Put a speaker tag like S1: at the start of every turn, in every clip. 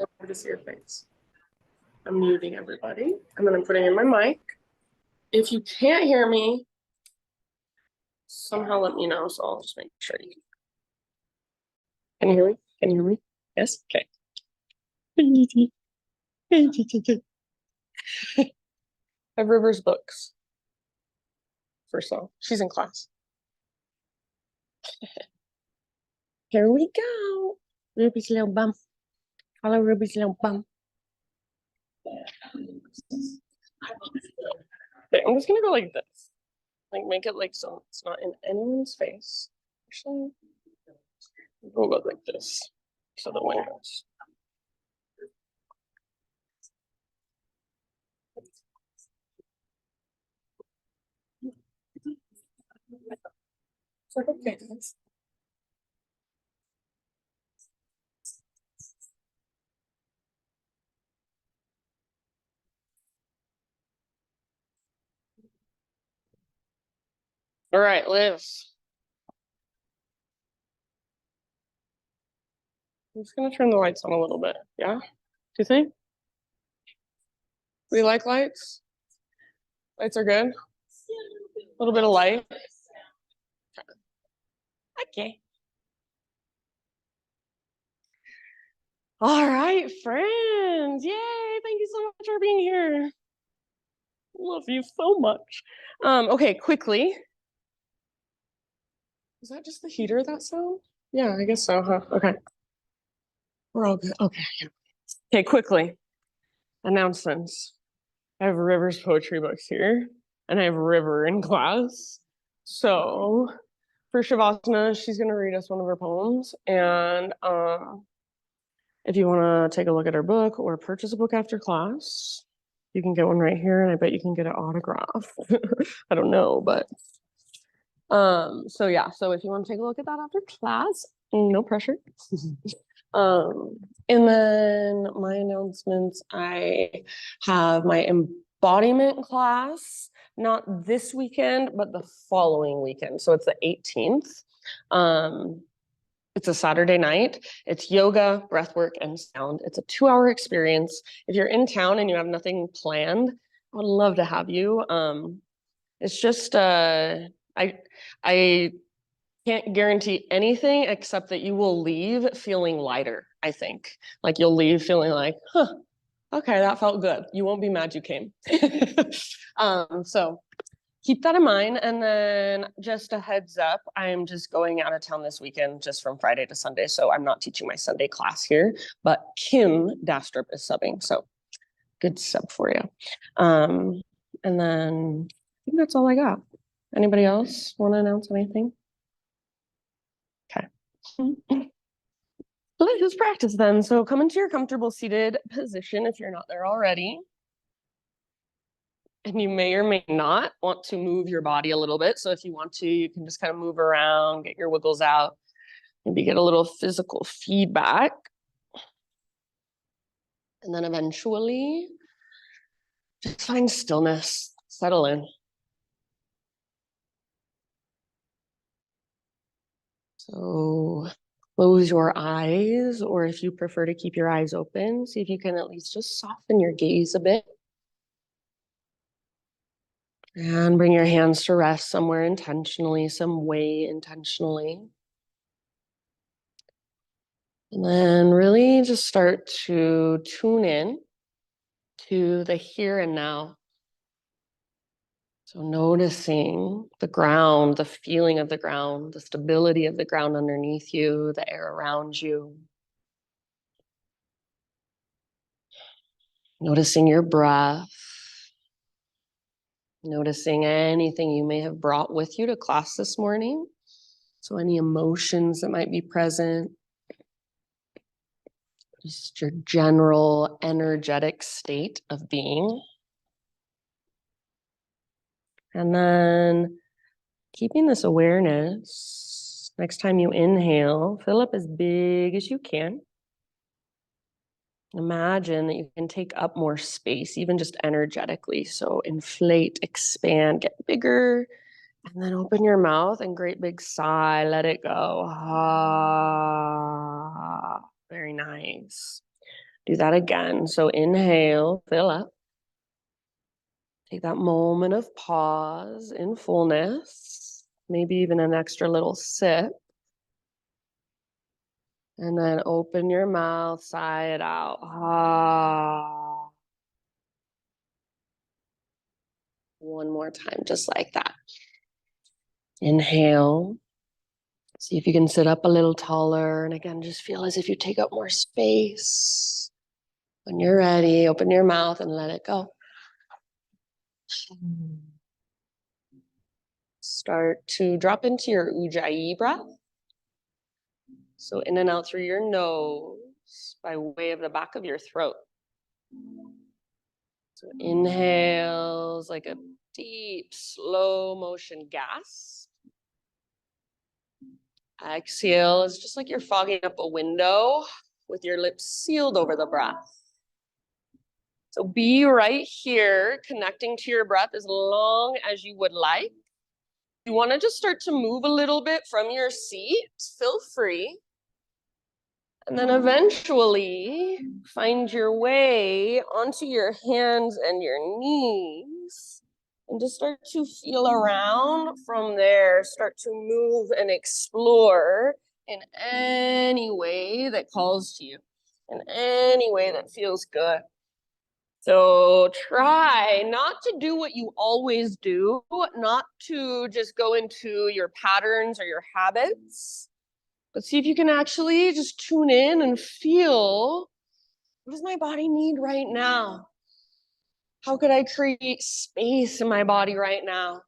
S1: I to see your face. I'm muting everybody, and then I'm putting in my mic. If you can't hear me, somehow let me know, so I'll just make sure you can you hear me? Can you hear me? Yes? Okay. I have River's books for so she's in class. Here we go. Ruby's little bum. Follow Ruby's little bum. Okay, I'm just gonna go like this. Like make it like so it's not in anyone's face. Actually, we'll go like this. So the windows. It's like okay. All right, Liz. I'm just gonna turn the lights on a little bit. Yeah? Do you think? We like lights? Lights are good? A little bit of light. Okay. All right, friends. Yay. Thank you so much for being here. Love you so much. Okay, quickly. Is that just the heater, that sound? Yeah, I guess so, huh? Okay. We're all good. Okay. Okay, quickly. Announcements. I have River's poetry books here, and I have River in class. So for Shavasana, she's going to read us one of her poems. And if you want to take a look at her book or purchase a book after class, you can get one right here, and I bet you can get an autograph. I don't know, but so yeah, so if you want to take a look at that after class, no pressure. And then my announcements, I have my embodiment class, not this weekend, but the following weekend. So it's the 18th. It's a Saturday night. It's yoga, breathwork, and sound. It's a 2-hour experience. If you're in town and you have nothing planned, I would love to have you. It's just I can't guarantee anything except that you will leave feeling lighter, I think. Like you'll leave feeling like, huh, okay, that felt good. You won't be mad you came. So keep that in mind. And then just a heads up, I'm just going out of town this weekend, just from Friday to Sunday. So I'm not teaching my Sunday class here, but Kim Dastrup is subbing. So good sub for you. And then I think that's all I got. Anybody else want to announce anything? Okay. Let's just practice then. So come into your comfortable seated position if you're not there already. And you may or may not want to move your body a little bit. So if you want to, you can just kind of move around, get your wiggles out, maybe get a little physical feedback. And then eventually, just find stillness, settle in. So close your eyes, or if you prefer to keep your eyes open, see if you can at least just soften your gaze a bit. And bring your hands to rest somewhere intentionally, some way intentionally. And then really just start to tune in to the here and now. So noticing the ground, the feeling of the ground, the stability of the ground underneath you, the air around you. Noticing your breath. Noticing anything you may have brought with you to class this morning. So any emotions that might be present. Just your general energetic state of being. And then keeping this awareness, next time you inhale, fill up as big as you can. Imagine that you can take up more space, even just energetically. So inflate, expand, get bigger, and then open your mouth and great big sigh, let it go. Ah, very nice. Do that again. So inhale, fill up. Take that moment of pause in fullness, maybe even an extra little sip. And then open your mouth, sigh it out. Ah. One more time, just like that. Inhale. See if you can sit up a little taller. And again, just feel as if you take up more space. When you're ready, open your mouth and let it go. Start to drop into your Ujjayi breath. So in and out through your nose by way of the back of your throat. So inhales like a deep, slow motion gasp. Exhale is just like you're fogging up a window with your lips sealed over the breath. So be right here, connecting to your breath as long as you would like. You want to just start to move a little bit from your seat, feel free. And then eventually find your way onto your hands and your knees. And just start to feel around from there. Start to move and explore in any way that calls to you, in any way that feels good. So try not to do what you always do, not to just go into your patterns or your habits, but see if you can actually just tune in and feel, what does my body need right now? How could I create space in my body right now?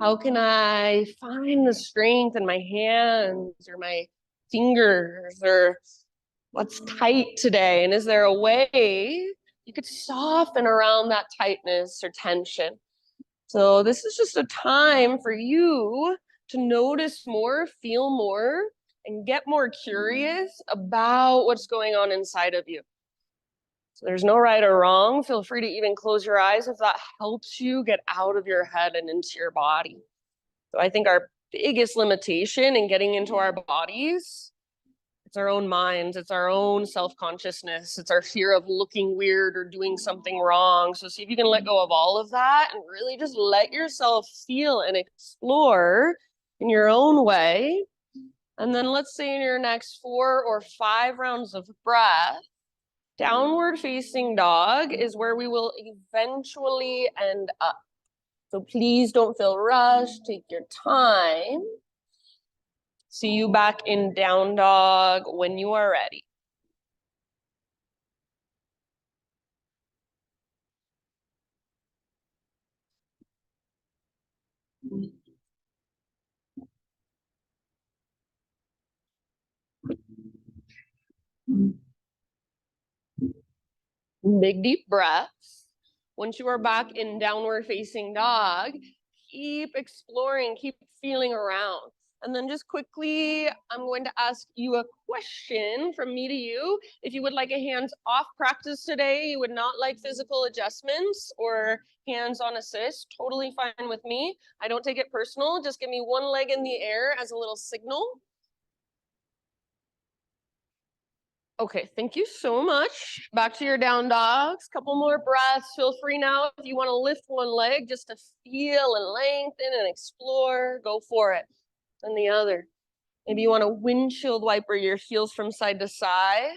S1: How can I find the strength in my hands or my fingers, or what's tight today? And is there a way you could soften around that tightness or tension? So this is just a time for you to notice more, feel more, and get more curious about what's going on inside of you. So there's no right or wrong. Feel free to even close your eyes if that helps you get out of your head and into your body. So I think our biggest limitation in getting into our bodies, it's our own minds, it's our own self-consciousness, it's our fear of looking weird or doing something wrong. So see if you can let go of all of that and really just let yourself feel and explore in your own way. And then let's say in your next 4 or 5 rounds of breath, downward facing dog is where we will eventually end up. So please don't feel rushed, take your time. See you back in down dog when you are ready. Big deep breaths. Once you are back in downward facing dog, keep exploring, keep feeling around. And then just quickly, I'm going to ask you a question from me to you. If you would like a hands-off practice today, you would not like physical adjustments or hands-on assist, totally fine with me. I don't take it personal. Just give me one leg in the air as a little signal. Okay, thank you so much. Back to your down dogs. Couple more breaths. Feel free now if you want to lift one leg just to feel and lengthen and explore. Go for it. And the other. Maybe you want to windshield wiper your heels from side to side.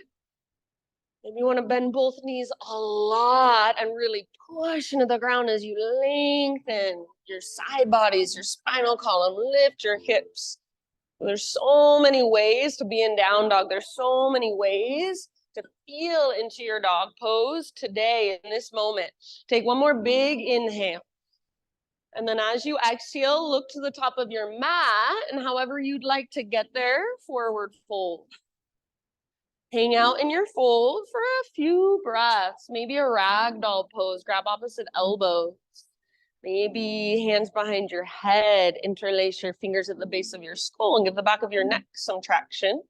S1: Maybe you want to bend both knees a lot and really push into the ground as you lengthen your side bodies, your spinal column. Lift your hips. There's so many ways to be in down dog. There's so many ways to feel into your dog pose today in this moment. Take one more big inhale. And then as you exhale, look to the top of your mat, and however you'd like to get there, forward fold. Hang out in your fold for a few breaths, maybe a ragdoll pose, grab opposite elbows. Maybe hands behind your head, interlace your fingers at the base of your skull and give the back of your neck some traction.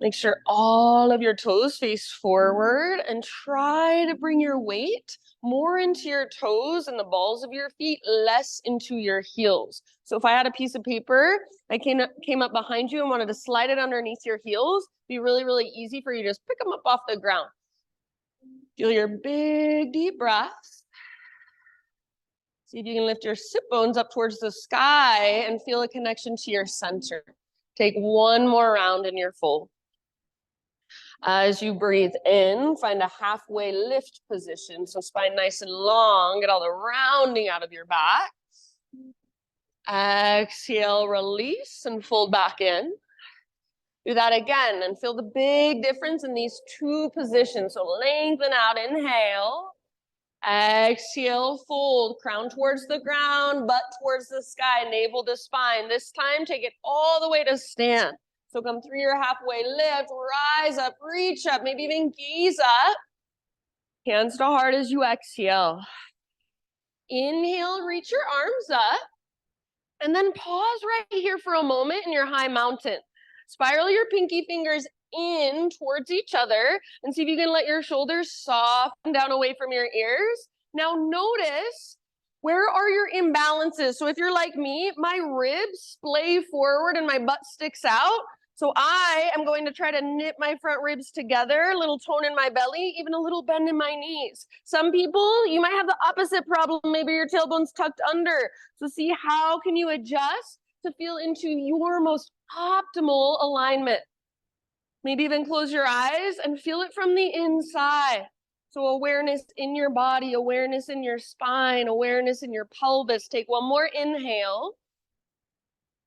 S1: Make sure all of your toes face forward and try to bring your weight more into your toes and the balls of your feet, less into your heels. So if I had a piece of paper, I came up behind you and wanted to slide it underneath your heels, it'd be really, really easy for you to just pick them up off the ground. Feel your big, deep breaths. See if you can lift your sit bones up towards the sky and feel a connection to your center. Take one more round in your fold. As you breathe in, find a halfway lift position. So spine nice and long, get all the rounding out of your back. Exhale, release and fold back in. Do that again and feel the big difference in these two positions. So lengthen out, inhale. Exhale, fold, crown towards the ground, butt towards the sky, navel to spine. This time, take it all the way to stand. So come through your halfway lift, rise up, reach up, maybe even gaze up. Hands to heart as you exhale. Inhale, reach your arms up. And then pause right here for a moment in your high mountain. Spiral your pinky fingers in towards each other and see if you can let your shoulders soften down away from your ears. Now notice, where are your imbalances? So if you're like me, my ribs splay forward and my butt sticks out. So I am going to try to knit my front ribs together, a little tone in my belly, even a little bend in my knees. Some people, you might have the opposite problem. Maybe your tailbone's tucked under. So see, how can you adjust to feel into your most optimal alignment? Maybe even close your eyes and feel it from the inside. So awareness in your body, awareness in your spine, awareness in your pelvis. Take one more inhale.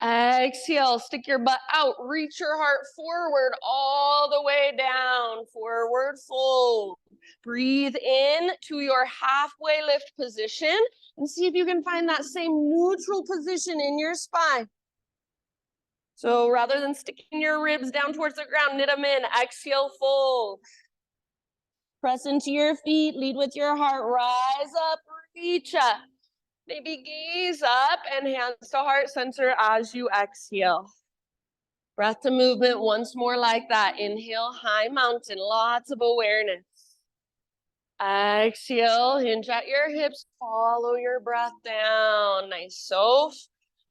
S1: Exhale, stick your butt out, reach your heart forward all the way down, forward fold. Breathe in to your halfway lift position and see if you can find that same neutral position in your spine. So rather than sticking your ribs down towards the ground, knit them in, exhale, fold. Press into your feet, lead with your heart, rise up, reach up. Maybe gaze up and hands to heart center as you exhale. Breath to movement once more like that. Inhale, high mountain, lots of awareness. Exhale, hinge at your hips, follow your breath down. Nice. So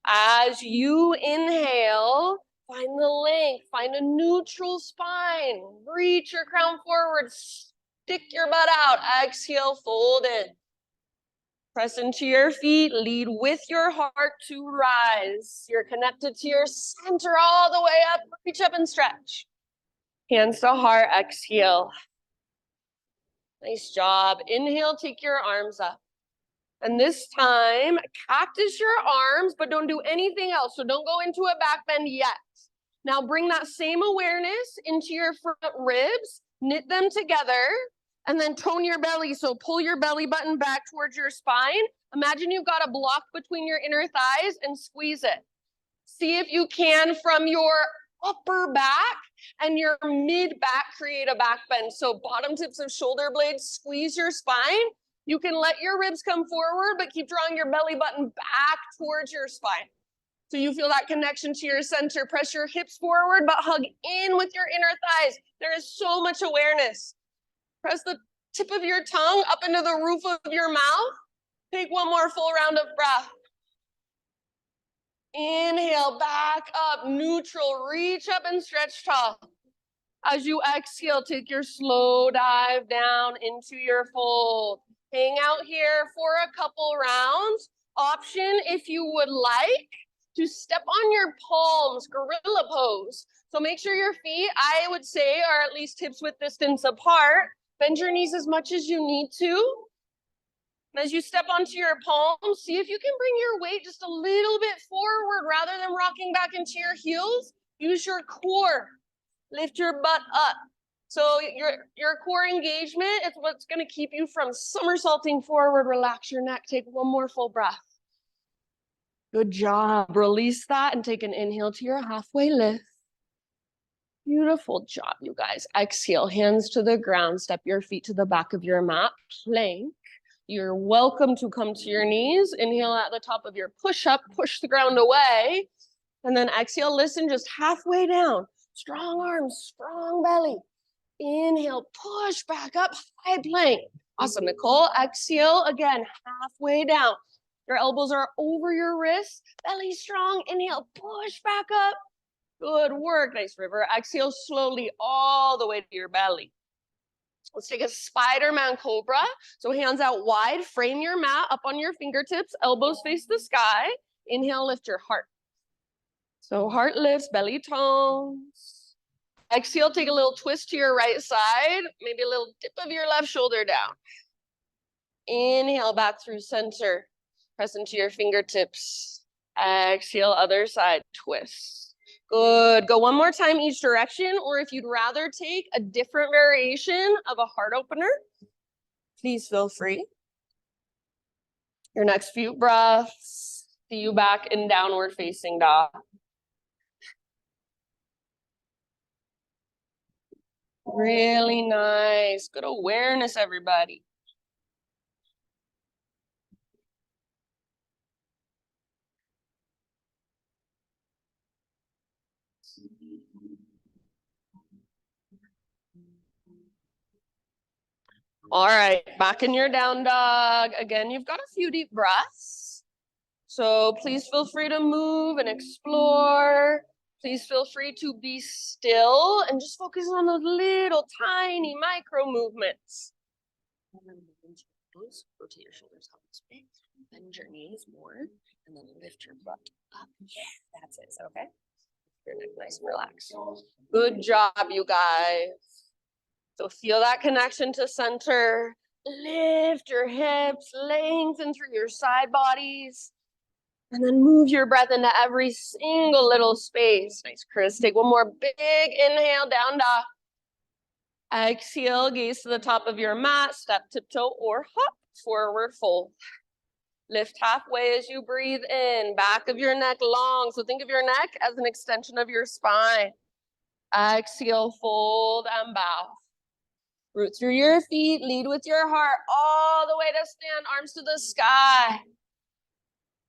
S1: as you inhale, find the length, find a neutral spine. Reach your crown forward, stick your butt out. Exhale, fold in. Press into your feet, lead with your heart to rise. You're connected to your center all the way up. Reach up and stretch. Hands to heart, exhale. Nice job. Inhale, take your arms up. And this time, cactus your arms, but don't do anything else. So don't go into a back bend yet. Now bring that same awareness into your front ribs, knit them together, and then tone your belly. So pull your belly button back towards your spine. Imagine you've got a block between your inner thighs and squeeze it. See if you can, from your upper back and your mid back, create a back bend. So bottom tips of shoulder blades, squeeze your spine. You can let your ribs come forward, but keep drawing your belly button back towards your spine. So you feel that connection to your center. Press your hips forward, but hug in with your inner thighs. There is so much awareness. Press the tip of your tongue up into the roof of your mouth. Take one more full round of breath. Inhale, back up, neutral, reach up and stretch tall. As you exhale, take your slow dive down into your fold. Hang out here for a couple rounds. Option, if you would like, to step on your palms, gorilla pose. So make sure your feet, I would say, are at least hips width distance apart. Bend your knees as much as you need to. And as you step onto your palms, see if you can bring your weight just a little bit forward rather than rocking back into your heels. Use your core. Lift your butt up. So your core engagement is what's going to keep you from somersaulting forward. Relax your neck. Take one more full breath. Good job. Release that and take an inhale to your halfway lift. Beautiful job, you guys. Exhale, hands to the ground. Step your feet to the back of your mat. Plank. You're welcome to come to your knees. Inhale at the top of your push-up. Push the ground away. And then exhale, listen just halfway down. Strong arms, strong belly. Inhale, push back up, high plank. Awesome, Nicole. Exhale, again, halfway down. Your elbows are over your wrists, belly strong. Inhale, push back up. Good work, nice River. Exhale slowly all the way to your belly. Let's take a Spider-Man Cobra. So hands out wide, frame your mat up on your fingertips, elbows face the sky. Inhale, lift your heart. So heart lifts, belly tones. Exhale, take a little twist to your right side, maybe a little dip of your left shoulder down. Inhale, back through center. Press into your fingertips. Exhale, other side, twist. Good. Go one more time each direction, or if you'd rather take a different variation of a heart opener, please feel free. Your next few breaths, see you back in downward facing dog. Really nice. Good awareness, everybody. All right, back in your down dog. Again, you've got a few deep breaths. So please feel free to move and explore. Please feel free to be still and just focus on those little tiny micro movements. Rotate your shoulders up this way, bend your knees more, and then lift your butt up. Yeah, that's it. Is that okay? Your neck nice and relaxed. Good job, you guys. So feel that connection to center. Lift your hips, lengthen through your side bodies, and then move your breath into every single little space. Nice, Chris. Take one more big inhale, down dog. Exhale, gaze to the top of your mat, step, tiptoe, or hop, forward fold. Lift halfway as you breathe in, back of your neck long. So think of your neck as an extension of your spine. Exhale, fold and bow. Root through your feet, lead with your heart, all the way to stand, arms to the sky.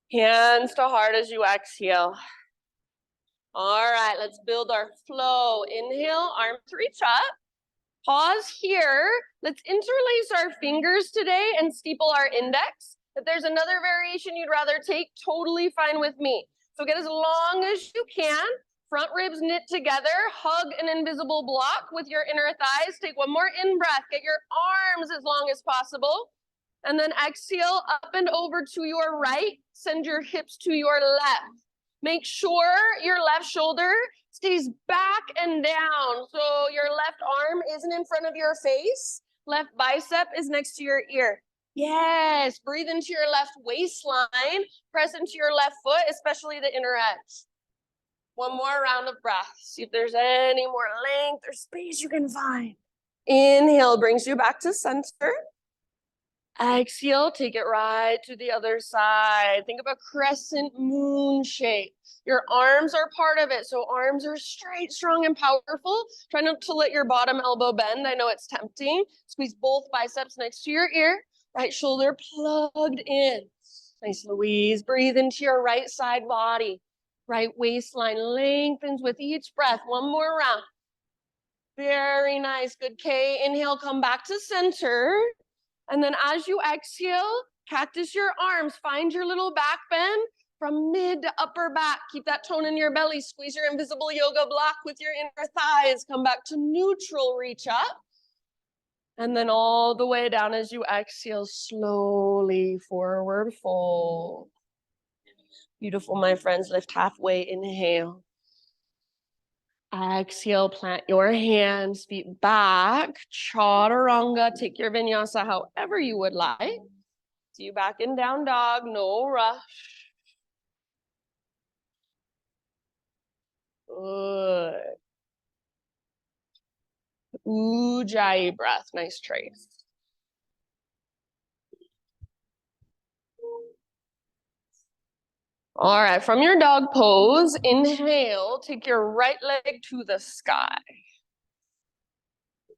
S1: Hands to heart as you exhale. All right, let's build our flow. Inhale, arms reach up. Pause here. Let's interlace our fingers today and steeple our index. If there's another variation you'd rather take, totally fine with me. So get as long as you can. Front ribs knit together. Hug an invisible block with your inner thighs. Take one more in-breath. Get your arms as long as possible. And then exhale up and over to your right. Send your hips to your left. Make sure your left shoulder stays back and down. So your left arm isn't in front of your face. Left bicep is next to your ear. Yes, breathe into your left waistline. Press into your left foot, especially the inner edge. One more round of breath. See if there's any more length or space you can find. Inhale brings you back to center. Exhale, take it right to the other side. Think of a crescent moon shape. Your arms are part of it. So arms are straight, strong, and powerful. Try not to let your bottom elbow bend. I know it's tempting. Squeeze both biceps next to your ear. Right shoulder plugged in. Nice, Louise. Breathe into your right side body. Right waistline lengthens with each breath. One more round. Very nice. Good, Kay. Inhale, come back to center. And then as you exhale, cactus your arms. Find your little back bend from mid to upper back. Keep that tone in your belly. Squeeze your invisible yoga block with your inner thighs. Come back to neutral, reach up. And then all the way down as you exhale, slowly forward fold. Beautiful, my friends. Lift halfway, inhale. Exhale, plant your hands, feet back, chaturanga. Take your vinyasa however you would like. See you back in down dog, no rush. Good. Ujjayi breath, nice trace. All right, from your dog pose, inhale, take your right leg to the sky.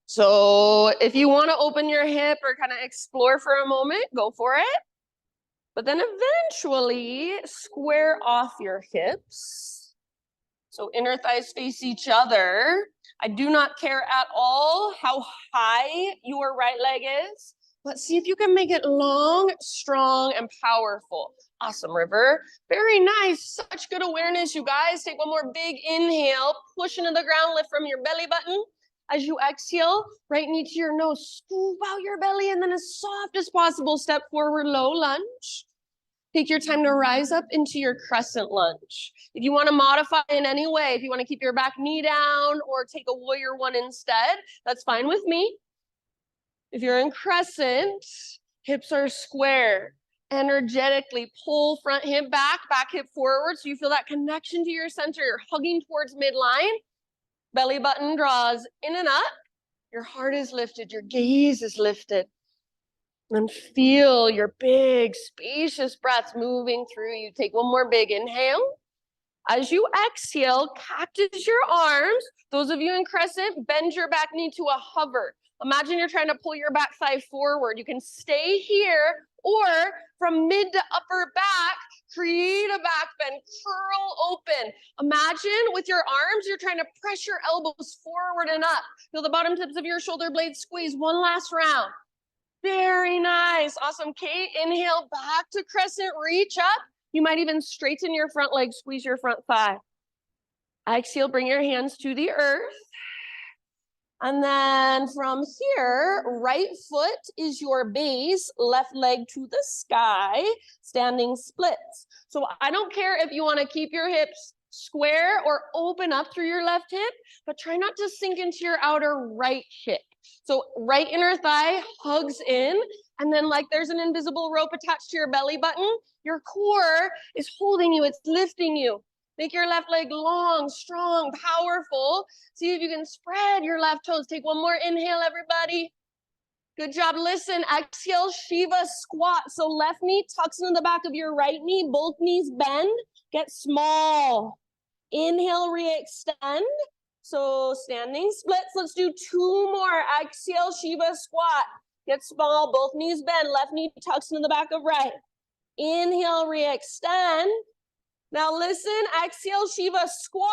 S1: So if you want to open your hip or kind of explore for a moment, go for it. But then eventually square off your hips. So inner thighs face each other. I do not care at all how high your right leg is, but see if you can make it long, strong, and powerful. Awesome, River. Very nice. Such good awareness, you guys. Take one more big inhale. Push into the ground. Lift from your belly button. As you exhale, right knee to your nose. Scoop out your belly, and then as soft as possible, step forward, low lunge. Take your time to rise up into your crescent lunge. If you want to modify in any way, if you want to keep your back knee down or take a warrior one instead, that's fine with me. If you're in crescent, hips are square. Energetically pull front hip back, back hip forward, so you feel that connection to your center. You're hugging towards midline. Belly button draws in and up. Your heart is lifted. Your gaze is lifted. And feel your big, spacious breaths moving through you. Take one more big inhale. As you exhale, cactus your arms. Those of you in crescent, bend your back knee to a hover. Imagine you're trying to pull your back thigh forward. You can stay here, or from mid to upper back, create a back bend, curl open. Imagine with your arms, you're trying to press your elbows forward and up. Feel the bottom tips of your shoulder blades squeeze. One last round. Very nice. Awesome. Kate, inhale back to crescent, reach up. You might even straighten your front leg, squeeze your front thigh. Exhale, bring your hands to the earth. And then from here, right foot is your base, left leg to the sky, standing splits. So I don't care if you want to keep your hips square or open up through your left hip, but try not to sink into your outer right hip. So right inner thigh hugs in, and then like there's an invisible rope attached to your belly button, your core is holding you, it's lifting you. Make your left leg long, strong, powerful. See if you can spread your left toes. Take one more inhale, everybody. Good job. Listen, exhale, Shiva squat. So left knee tucks into the back of your right knee. Both knees bend. Get small. Inhale, re-extend. So standing splits. Let's do two more. Exhale, Shiva squat. Get small. Both knees bend. Left knee tucks into the back of right. Inhale, re-extend. Now listen, exhale, Shiva squat.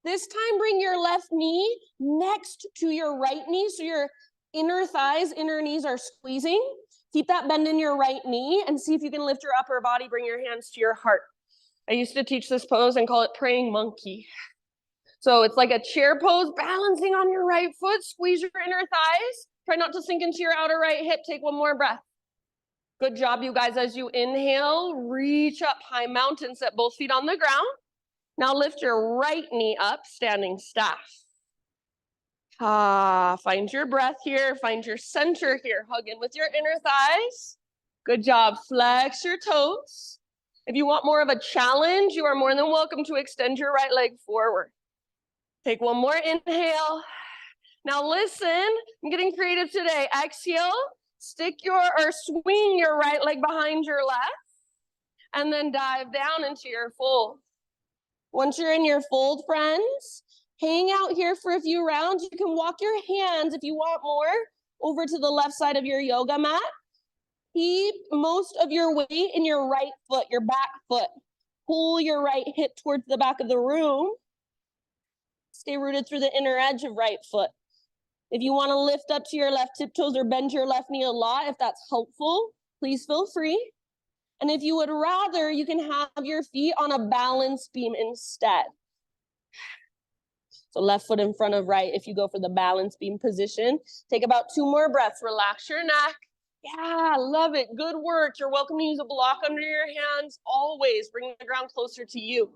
S1: This time bring your left knee next to your right knee, so your inner thighs, inner knees are squeezing. Keep that bend in your right knee and see if you can lift your upper body, bring your hands to your heart. I used to teach this pose and call it praying monkey. So it's like a chair pose, balancing on your right foot, squeeze your inner thighs. Try not to sink into your outer right hip. Take one more breath. Good job, you guys. As you inhale, reach up, high mountain, set both feet on the ground. Now lift your right knee up, standing staff. Find your breath here, find your center here. Hug in with your inner thighs. Good job. Flex your toes. If you want more of a challenge, you are more than welcome to extend your right leg forward. Take one more inhale. Now listen, I'm getting creative today. Exhale. Stick or swing your right leg behind your left, and then dive down into your fold. Once you're in your fold, friends, hang out here for a few rounds. You can walk your hands, if you want more, over to the left side of your yoga mat. Keep most of your weight in your right foot, your back foot. Pull your right hip towards the back of the room. Stay rooted through the inner edge of right foot. If you want to lift up to your left tiptoes or bend your left knee a lot, if that's helpful, please feel free. And if you would rather, you can have your feet on a balance beam instead. So left foot in front of right if you go for the balance beam position. Take about 2 more breaths. Relax your neck. Yeah, love it. Good work. You're welcome to use a block under your hands. Always bring the ground closer to you.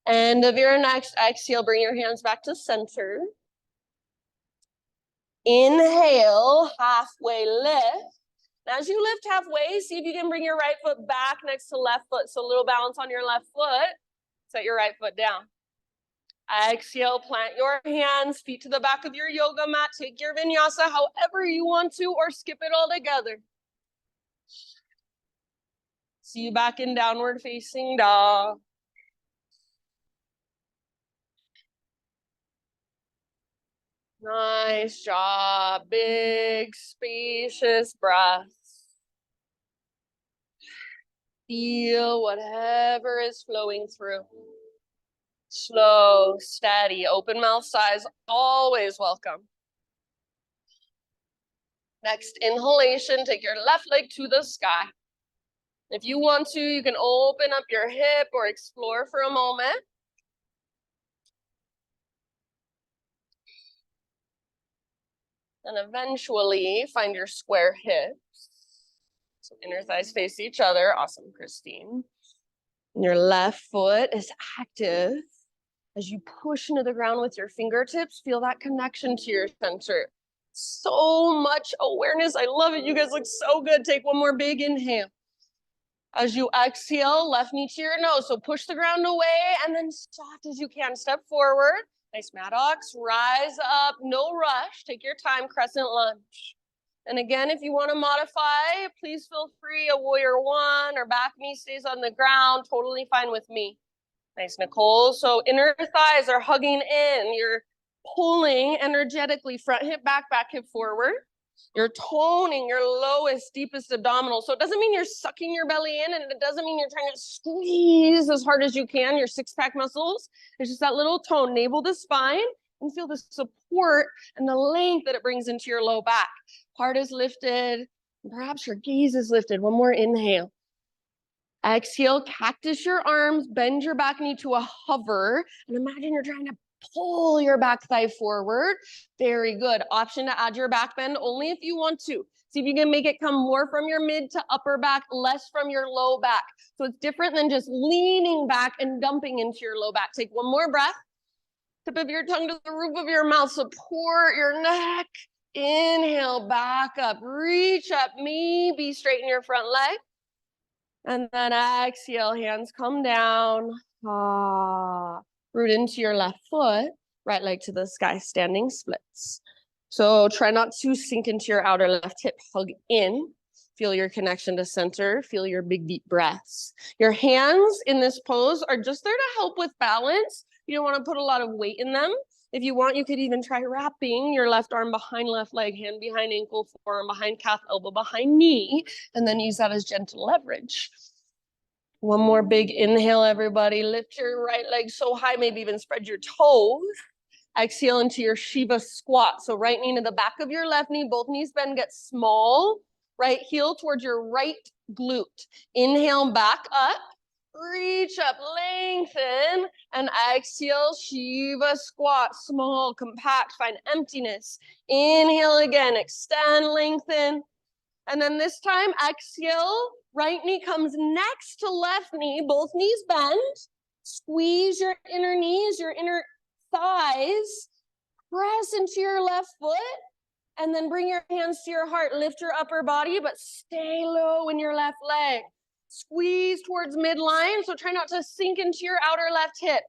S1: End of your next exhale, bring your hands back to center. Inhale, halfway lift. Now, as you lift halfway, see if you can bring your right foot back next to left foot. So a little balance on your left foot. Set your right foot down. Exhale, plant your hands, feet to the back of your yoga mat. Take your vinyasa however you want to, or skip it all together. See you back in downward facing dog. Nice job. Big, spacious breaths. Feel whatever is flowing through. Slow, steady, open mouth sighs, always welcome. Next inhalation, take your left leg to the sky. If you want to, you can open up your hip or explore for a moment. And eventually find your square hips. So inner thighs face each other. Awesome, Christine. And your left foot is active. As you push into the ground with your fingertips, feel that connection to your center. So much awareness. I love it. You guys look so good. Take one more big inhale. As you exhale, left knee to your nose. So push the ground away and then soft as you can. Step forward. Nice Maddox. Rise up. No rush. Take your time. Crescent lunge. And again, if you want to modify, please feel free. A warrior one or back knee stays on the ground. Totally fine with me. Nice, Nicole. So inner thighs are hugging in. You're pulling energetically, front hip, back hip forward. You're toning your lowest, deepest abdominal. So it doesn't mean you're sucking your belly in, and it doesn't mean you're trying to squeeze as hard as you can, your six-pack muscles. It's just that little tone, navel to spine, and feel the support and the length that it brings into your low back. Heart is lifted, and perhaps your gaze is lifted. One more inhale. Exhale, cactus your arms, bend your back knee to a hover, and imagine you're trying to pull your back thigh forward. Very good. Option to add your back bend only if you want to. See if you can make it come more from your mid to upper back, less from your low back. So it's different than just leaning back and dumping into your low back. Take one more breath. Tip of your tongue to the roof of your mouth. Support your neck. Inhale, back up. Reach up, maybe straighten your front leg. And then exhale, hands come down. Root into your left foot, right leg to the sky, standing splits. So try not to sink into your outer left hip, hug in. Feel your connection to center, feel your big deep breaths. Your hands in this pose are just there to help with balance. You don't want to put a lot of weight in them. If you want, you could even try wrapping your left arm behind left leg, hand behind ankle, forearm behind calf, elbow behind knee, and then use that as gentle leverage. One more big inhale, everybody. Lift your right leg so high, maybe even spread your toes. Exhale into your Shiva squat. So right knee to the back of your left knee, both knees bend, get small. Right heel towards your right glute. Inhale, back up. Reach up, lengthen, and exhale, Shiva squat, small, compact, find emptiness. Inhale again, extend, lengthen. And then this time, exhale, right knee comes next to left knee, both knees bend. Squeeze your inner knees, your inner thighs. Press into your left foot. And then bring your hands to your heart. Lift your upper body, but stay low in your left leg. Squeeze towards midline, so try not to sink into your outer left hip.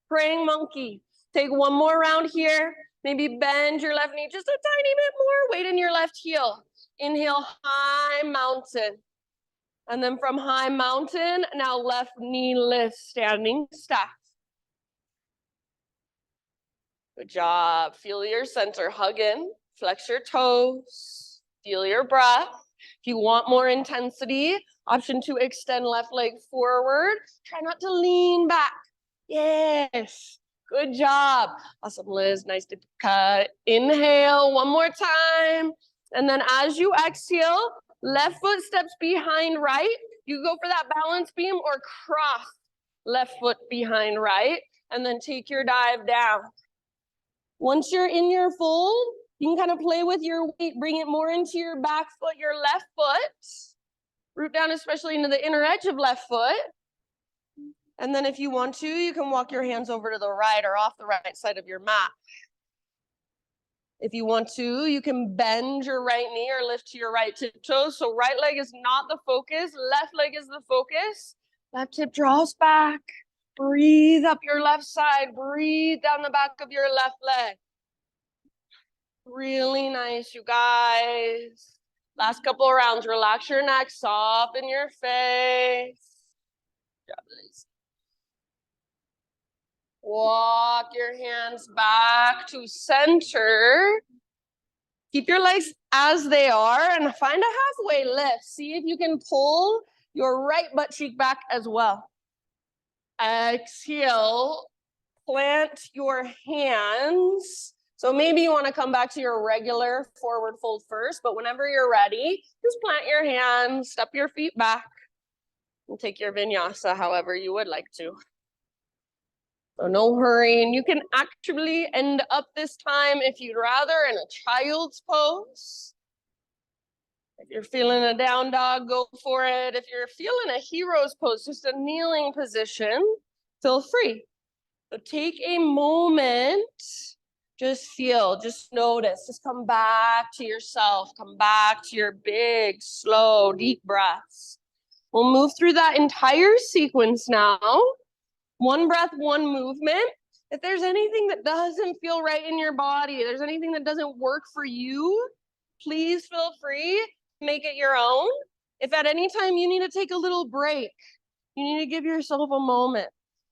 S1: Praying monkey. Take one more round here. Maybe bend your left knee just a tiny bit more. Weight in your left heel. Inhale, high mountain. And then from high mountain, now left knee lift, standing staff. Good job. Feel your center. Hug in. Flex your toes. Feel your breath. If you want more intensity, option to extend left leg forward. Try not to lean back. Yes. Good job. Awesome, Liz. Nice to cut. Inhale one more time. And then as you exhale, left foot steps behind right. You go for that balance beam or cross left foot behind right. And then take your dive down. Once you're in your fold, you can kind of play with your weight, bring it more into your back foot, your left foot. Root down especially into the inner edge of left foot. And then if you want to, you can walk your hands over to the right or off the right side of your mat. If you want to, you can bend your right knee or lift to your right tiptoe. So right leg is not the focus, left leg is the focus. Left hip draws back. Breathe up your left side. Breathe down the back of your left leg. Really nice, you guys. Last couple of rounds. Relax your neck. Soften your face. Good job, Lacey. Walk your hands back to center. Keep your legs as they are and find a halfway lift. See if you can pull your right butt cheek back as well. Exhale, plant your hands. So maybe you want to come back to your regular forward fold first, but whenever you're ready, just plant your hands, step your feet back, and take your vinyasa however you would like to. So no hurrying. You can actually end up this time, if you'd rather, in a child's pose. If you're feeling a down dog, go for it. If you're feeling a hero's pose, just a kneeling position, feel free. So take a moment, just feel, just notice, just come back to yourself, come back to your big, slow, deep breaths. We'll move through that entire sequence now. One breath, one movement. If there's anything that doesn't feel right in your body, there's anything that doesn't work for you, please feel free to make it your own. If at any time you need to take a little break, you need to give yourself a moment,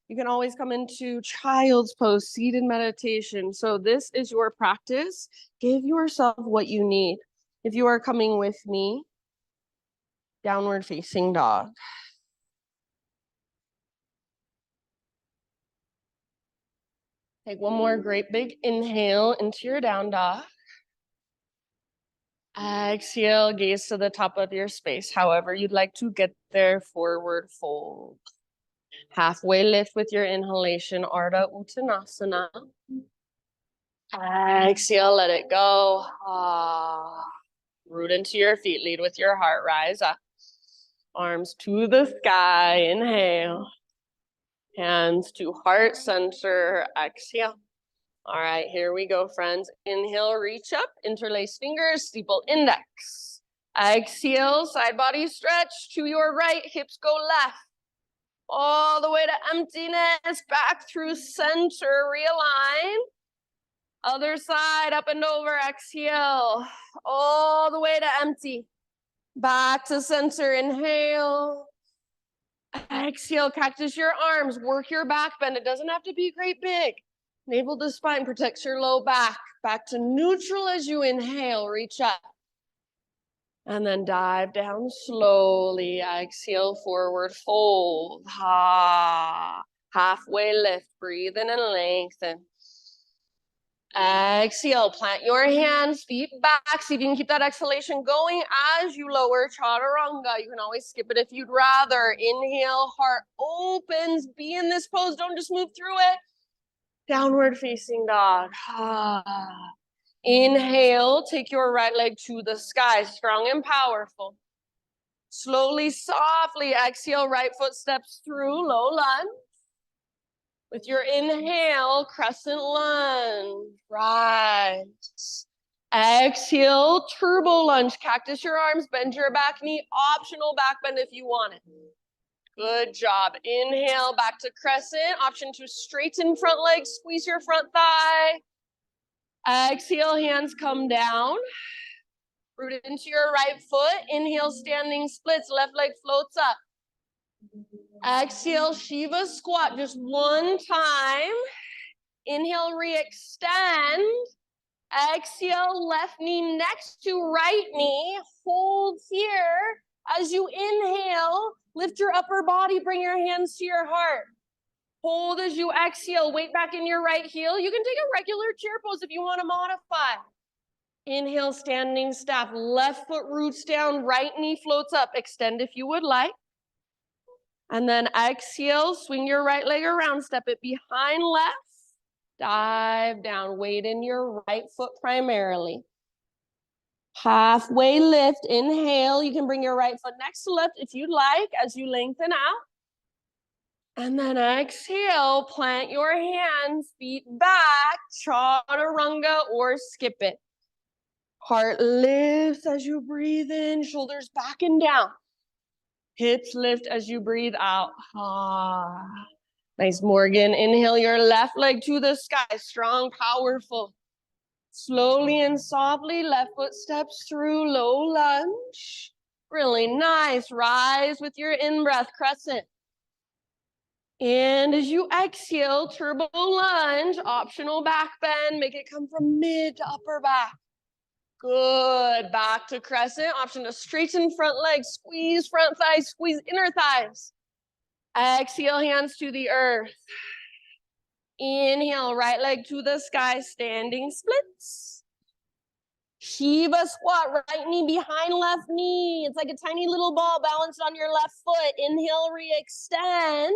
S1: you can always come into child's pose, seated meditation. So this is your practice. Give yourself what you need. If you are coming with me, downward facing dog. Take one more great big inhale into your down dog. Exhale, gaze to the top of your space. However you'd like to get there, forward fold. Halfway lift with your inhalation, Ardha Uttanasana. Exhale, let it go. Root into your feet, lead with your heart, rise up. Arms to the sky, inhale. Hands to heart center, exhale. All right, here we go, friends. Inhale, reach up, interlace fingers, steeple index. Exhale, side body stretch to your right, hips go left. All the way to emptiness, back through center, realign. Other side, up and over, exhale. All the way to empty. Back to center, inhale. Exhale, cactus your arms, work your back bend. It doesn't have to be great big. Navel to spine protects your low back. Back to neutral as you inhale, reach up. And then dive down slowly. Exhale, forward fold. Halfway lift, breathe in and lengthen. Exhale, plant your hands, feet back. See if you can keep that exhalation going as you lower chaturanga. You can always skip it if you'd rather. Inhale, heart opens. Be in this pose. Don't just move through it. Downward facing dog. Inhale, take your right leg to the sky, strong and powerful. Slowly, softly exhale, right foot steps through, low lunge. With your inhale, crescent lunge, rise. Exhale, turbo lunge, cactus your arms, bend your back knee, optional back bend if you want it. Good job. Inhale, back to crescent, option to straighten front leg, squeeze your front thigh. Exhale, hands come down. Root into your right foot, inhale, standing splits, left leg floats up. Exhale, Shiva squat just one time. Inhale, re-extend. Exhale, left knee next to right knee. Hold here. As you inhale, lift your upper body, bring your hands to your heart. Hold as you exhale, weight back in your right heel. You can take a regular chair pose if you want to modify. Inhale, standing staff, left foot roots down, right knee floats up. Extend if you would like. And then exhale, swing your right leg around, step it behind left. Dive down, weight in your right foot primarily. Halfway lift, inhale. You can bring your right foot next to left if you'd like as you lengthen out. And then exhale, plant your hands, feet back, chaturanga or skip it. Heart lifts as you breathe in, shoulders back and down. Hips lift as you breathe out. Nice, Morgan. Inhale your left leg to the sky. Strong, powerful. Slowly and softly, left foot steps through, low lunge. Really nice. Rise with your in-breath, crescent. And as you exhale, turbo lunge, optional back bend. Make it come from mid to upper back. Good. Back to crescent. Option to straighten front leg, squeeze front thighs, squeeze inner thighs. Exhale, hands to the earth. Inhale, right leg to the sky, standing splits. Shiva squat, right knee behind left knee. It's like a tiny little ball balanced on your left foot. Inhale, re-extend.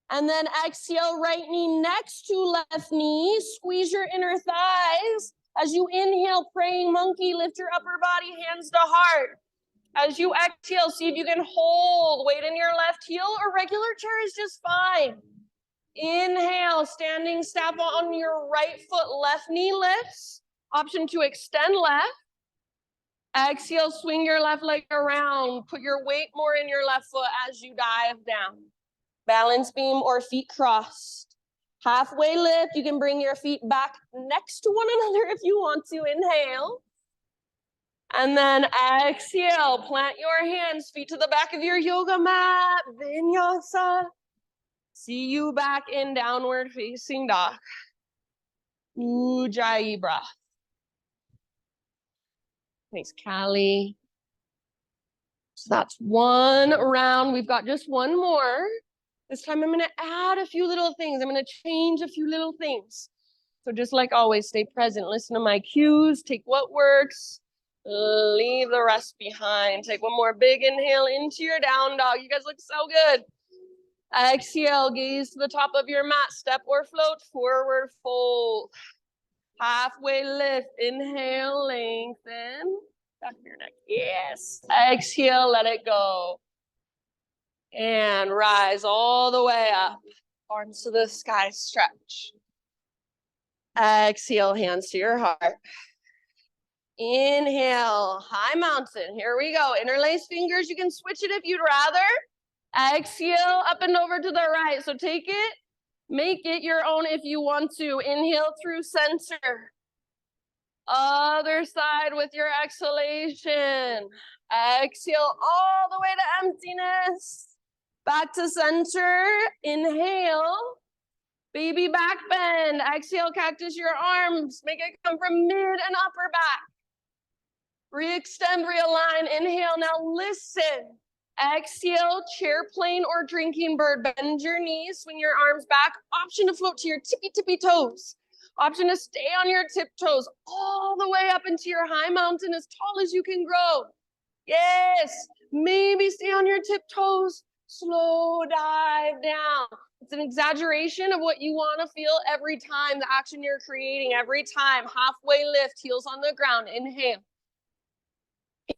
S1: And then exhale, right knee next to left knee. Squeeze your inner thighs. As you inhale, praying monkey, lift your upper body, hands to heart. As you exhale, see if you can hold weight in your left heel, or regular chair is just fine. Inhale, standing staff on your right foot, left knee lifts. Option to extend left. Exhale, swing your left leg around. Put your weight more in your left foot as you dive down. Balance beam or feet crossed. Halfway lift, you can bring your feet back next to one another if you want to. Inhale. And then exhale, plant your hands, feet to the back of your yoga mat. Vinyasa. See you back in downward facing dog. Ujjayi breath. Thanks, Callie. So that's one round. We've got just one more. This time I'm going to add a few little things. I'm going to change a few little things. So just like always, stay present. Listen to my cues. Take what works. Leave the rest behind. Take one more big inhale into your down dog. You guys look so good. Exhale, gaze to the top of your mat. Step or float, forward fold. Halfway lift. Inhale, lengthen. Back of your neck. Yes. Exhale, let it go. And rise all the way up. Arms to the sky, stretch. Exhale, hands to your heart. Inhale, high mountain. Here we go. Interlace fingers. You can switch it if you'd rather. Exhale, up and over to the right. So take it, make it your own if you want to. Inhale through center. Other side with your exhalation. Exhale all the way to emptiness. Back to center. Inhale. Baby back bend. Exhale, cactus your arms. Make it come from mid and upper back. Re-extend, realign. Inhale. Now listen. Exhale, chair plane or drinking bird. Bend your knees, swing your arms back. Option to float to your tippy toes. Option to stay on your tiptoes all the way up into your high mountain as tall as you can grow. Yes, maybe stay on your tiptoes. Slow dive down. It's an exaggeration of what you want to feel every time, the action you're creating every time. Halfway lift, heels on the ground. Inhale.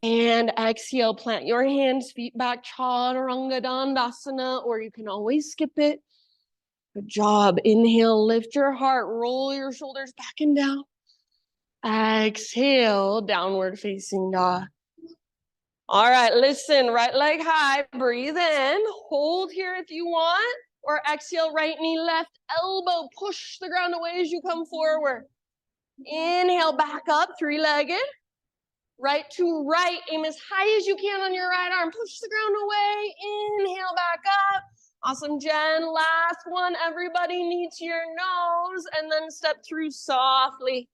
S1: And exhale, plant your hands, feet back, Chaturanga Dandasana, or you can always skip it. Good job. Inhale, lift your heart, roll your shoulders back and down. Exhale, downward facing dog. All right, listen, right leg high, breathe in, hold here if you want, or exhale, right knee, left elbow, push the ground away as you come forward. Inhale, back up, three-legged. Right to right, aim as high as you can on your right arm. Push the ground away. Inhale, back up. Awesome, Jen. Last one. Everybody knee to your nose and then step through softly.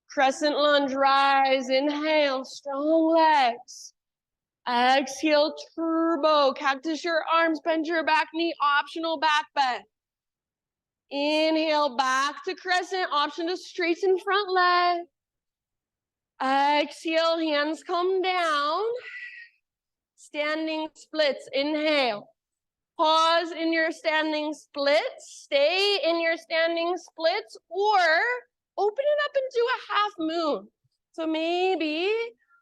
S1: Crescent lunge, rise. Inhale, strong legs. Exhale, turbo. Cactus your arms, bend your back knee. Optional back bend. Inhale, back to crescent. Option to straighten front leg. Exhale, hands come down. Standing splits. Inhale. Pause in your standing splits. Stay in your standing splits, or open it up into a half moon. So maybe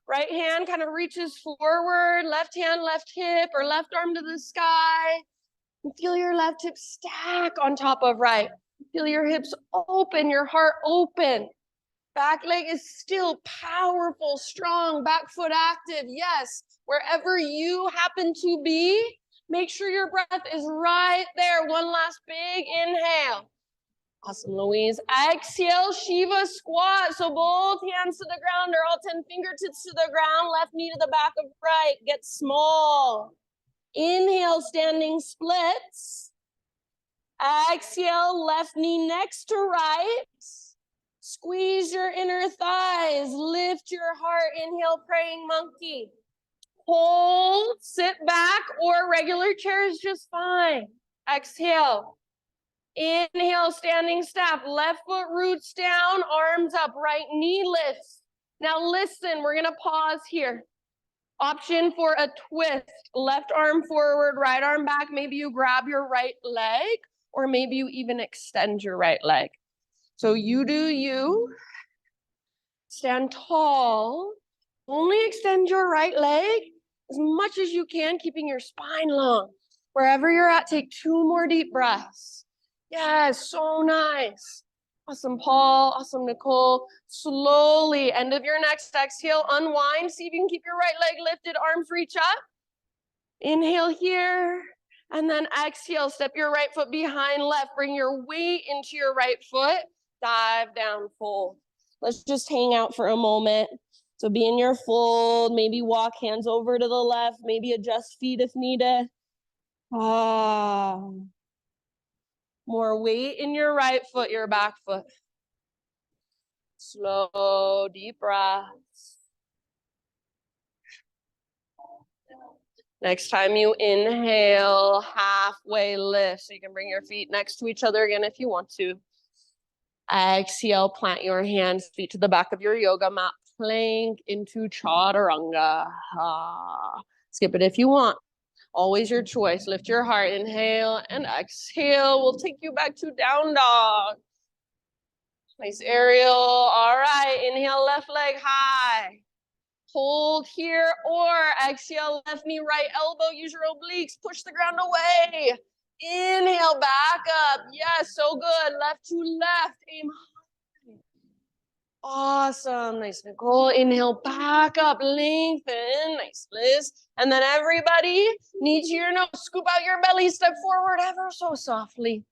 S1: right hand kind of reaches forward, left hand, left hip, or left arm to the sky. And feel your left hip stack on top of right. Feel your hips open, your heart open. Back leg is still powerful, strong, back foot active. Yes, wherever you happen to be, make sure your breath is right there. One last big inhale. Awesome, Louise. Exhale, Shiva squat. So both hands to the ground or all 10 fingertips to the ground. Left knee to the back of right. Get small. Inhale, standing splits. Exhale, left knee next to right. Squeeze your inner thighs. Lift your heart. Inhale, praying monkey. Hold, sit back, or regular chair is just fine. Exhale. Inhale, standing staff. Left foot roots down, arms up, right knee lifts. Now listen, we're gonna pause here. Option for a twist. Left arm forward, right arm back. Maybe you grab your right leg, or maybe you even extend your right leg. So you do you. Stand tall. Only extend your right leg as much as you can, keeping your spine long. Wherever you're at, take 2 more deep breaths. Yes, so nice. Awesome, Paul. Awesome, Nicole. Slowly, end of your next exhale, unwind. See if you can keep your right leg lifted, arms reach up. Inhale here, and then exhale. Step your right foot behind left. Bring your weight into your right foot. Dive down, fold. Let's just hang out for a moment. So be in your fold, maybe walk hands over to the left, maybe adjust feet if needed. More weight in your right foot, your back foot. Slow, deep breaths. Next time you inhale, halfway lift. So you can bring your feet next to each other again if you want to. Exhale, plant your hands, feet to the back of your yoga mat, plank into chaturanga. Skip it if you want. Always your choice. Lift your heart, inhale and exhale. We'll take you back to down dog. Nice aerial. All right, inhale, left leg high. Hold here, or exhale, left knee, right elbow. Use your obliques. Push the ground away. Inhale, back up. Yes, so good. Left to left. Aim high. Awesome. Nice, Nicole. Inhale, back up. Lengthen. Nice, Liz. And then everybody, needs your nose. Scoop out your belly. Step forward ever so softly.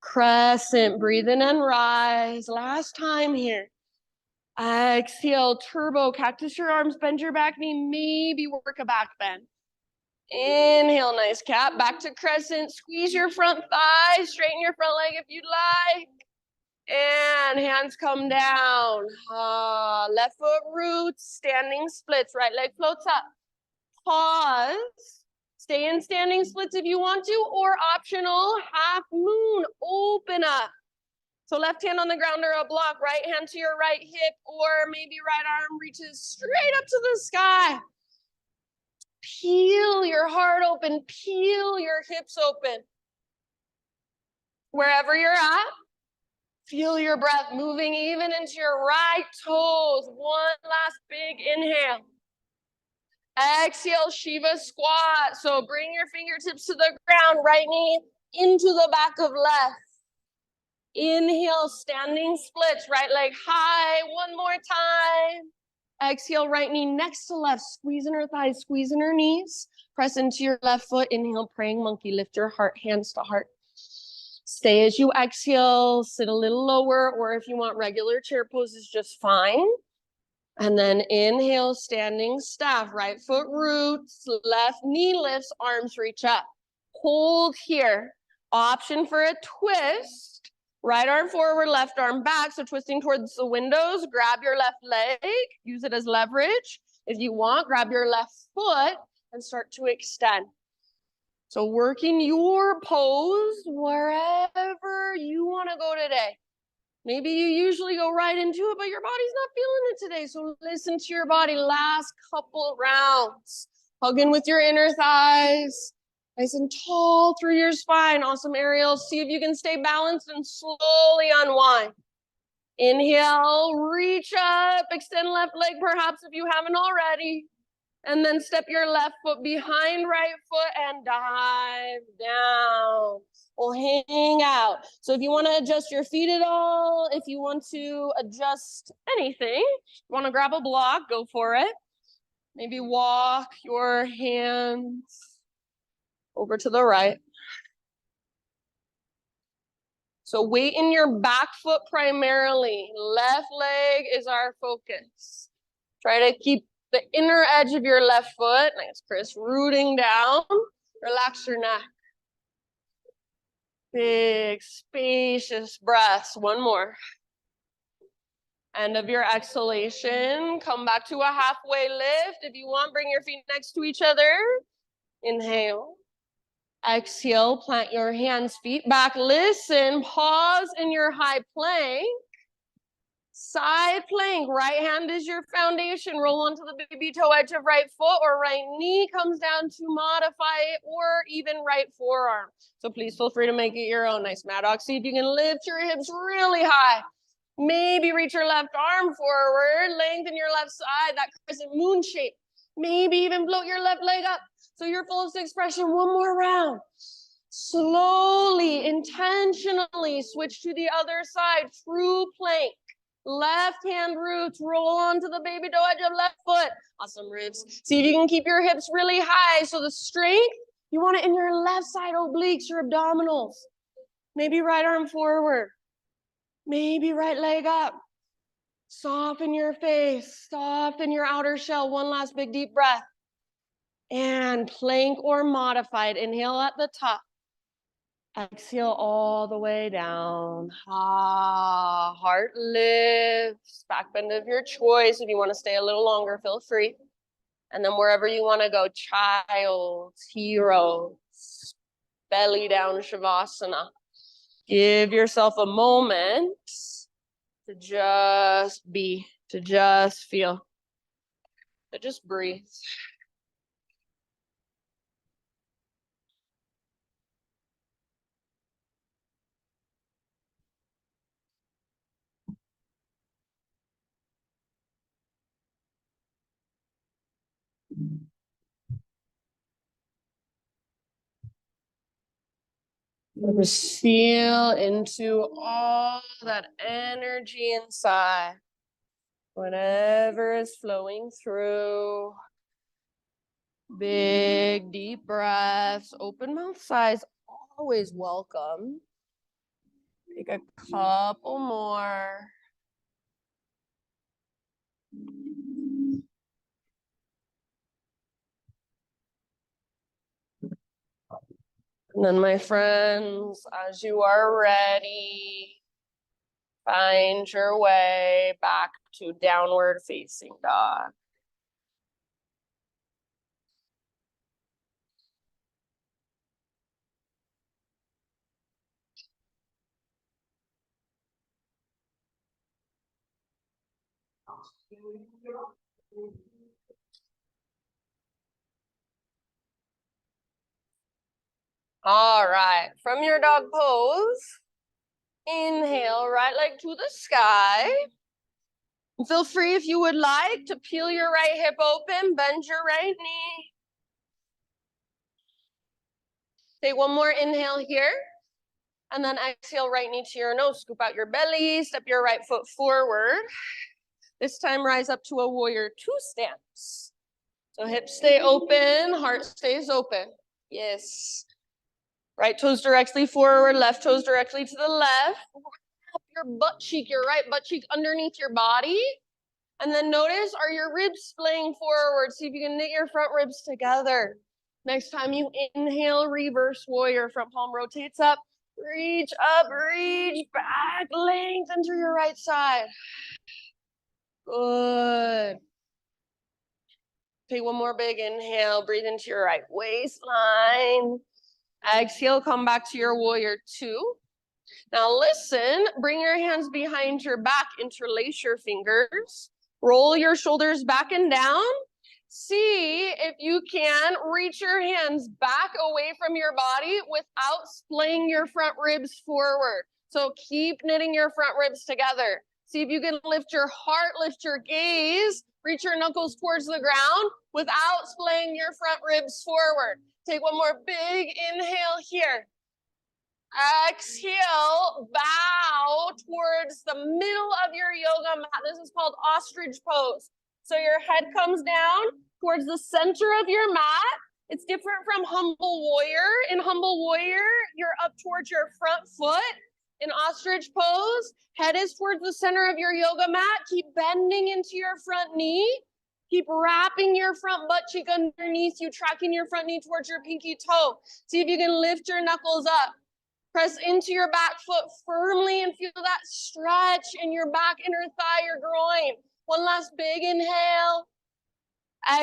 S1: Crescent. Breathe in and rise. Last time here. Exhale, turbo, cactus your arms, bend your back knee, maybe work a back bend. Inhale, nice cat, back to crescent, squeeze your front thigh, straighten your front leg if you'd like. And hands come down. Left foot roots, standing splits, right leg floats up. Pause. Stay in standing splits if you want to, or optional, half moon, open up. So left hand on the ground or a block, right hand to your right hip, or maybe right arm reaches straight up to the sky. Peel your heart open, peel your hips open. Wherever you're at, feel your breath moving even into your right toes. One last big inhale. Exhale, Shiva squat. So bring your fingertips to the ground, right knee into the back of left. Inhale, standing splits, right leg high, one more time. Exhale, right knee next to left, squeeze in her thighs, squeeze in her knees. Press into your left foot, inhale, praying monkey, lift your heart, hands to heart. Stay as you exhale, sit a little lower, or if you want regular chair poses, just fine. And then inhale, standing staff, right foot roots, left knee lifts, arms reach up. Hold here. Option for a twist. Right arm forward, left arm back. So twisting towards the windows, grab your left leg, use it as leverage. If you want, grab your left foot and start to extend. So working your pose wherever you want to go today. Maybe you usually go right into it, but your body's not feeling it today. So listen to your body. Last couple rounds. Hug in with your inner thighs. Nice and tall through your spine. Awesome, aerial. See if you can stay balanced and slowly unwind. Inhale, reach up, extend left leg perhaps if you haven't already. And then step your left foot behind right foot and dive down. We'll hang out. So if you want to adjust your feet at all, if you want to adjust anything, you want to grab a block, go for it. Maybe walk your hands over to the right. So weight in your back foot primarily. Left leg is our focus. Try to keep the inner edge of your left foot. Nice, Chris. Rooting down. Relax your neck. Big, spacious breaths. One more. End of your exhalation. Come back to a halfway lift. If you want, bring your feet next to each other. Inhale. Exhale, plant your hands, feet back. Listen, pause in your high plank. Side plank, right hand is your foundation. Roll onto the baby toe edge of right foot, or right knee comes down to modify it, or even right forearm. So please feel free to make it your own. Nice, Mad Dog. See if you can lift your hips really high. Maybe reach your left arm forward, lengthen your left side, that crescent moon shape. Maybe even float your left leg up. So your fullest expression, one more round. Slowly, intentionally switch to the other side, true plank. Left hand roots, roll onto the baby toe edge of left foot. Awesome, ribs. See if you can keep your hips really high. So the strength, you want it in your left side obliques, your abdominals. Maybe right arm forward. Maybe right leg up. Soften your face, soften your outer shell. One last big deep breath. And plank or modified. Inhale at the top. Exhale all the way down. Heart lifts. Back bend of your choice. If you want to stay a little longer, feel free. And then wherever you want to go, child, hero, belly down Shavasana. Give yourself a moment to just be, to just feel, to just breathe. Just feel into all that energy inside. Whatever is flowing through. Big, deep breaths. Open mouth size, always welcome. Take a couple more. And then, my friends, as you are ready, find your way back to downward facing dog. All right, from your dog pose, inhale, right leg to the sky. Feel free, if you would like, to peel your right hip open, bend your right knee. Take one more inhale here. And then exhale, right knee to your nose. Scoop out your belly, step your right foot forward. This time, rise up to a warrior two stance. So hips stay open, heart stays open. Yes. Right toes directly forward, left toes directly to the left. Up your butt cheek, your right butt cheek underneath your body. And then notice, are your ribs splaying forward? See if you can knit your front ribs together. Next time you inhale, reverse warrior. Front palm rotates up. Reach up, reach back, lengthen through your right side. Good. Take one more big inhale, breathe into your right waistline. Exhale, come back to your warrior two. Now listen, bring your hands behind your back, interlace your fingers, roll your shoulders back and down. See if you can reach your hands back away from your body without splaying your front ribs forward. So keep knitting your front ribs together. See if you can lift your heart, lift your gaze, reach your knuckles towards the ground without splaying your front ribs forward. Take one more big inhale here. Exhale, bow towards the middle of your yoga mat. This is called ostrich pose. So your head comes down towards the center of your mat. It's different from humble warrior. In humble warrior, you're up towards your front foot. In ostrich pose, head is towards the center of your yoga mat. Keep bending into your front knee. Keep wrapping your front butt cheek underneath you, tracking your front knee towards your pinky toe. See if you can lift your knuckles up. Press into your back foot firmly and feel that stretch in your back, inner thigh, your groin. One last big inhale.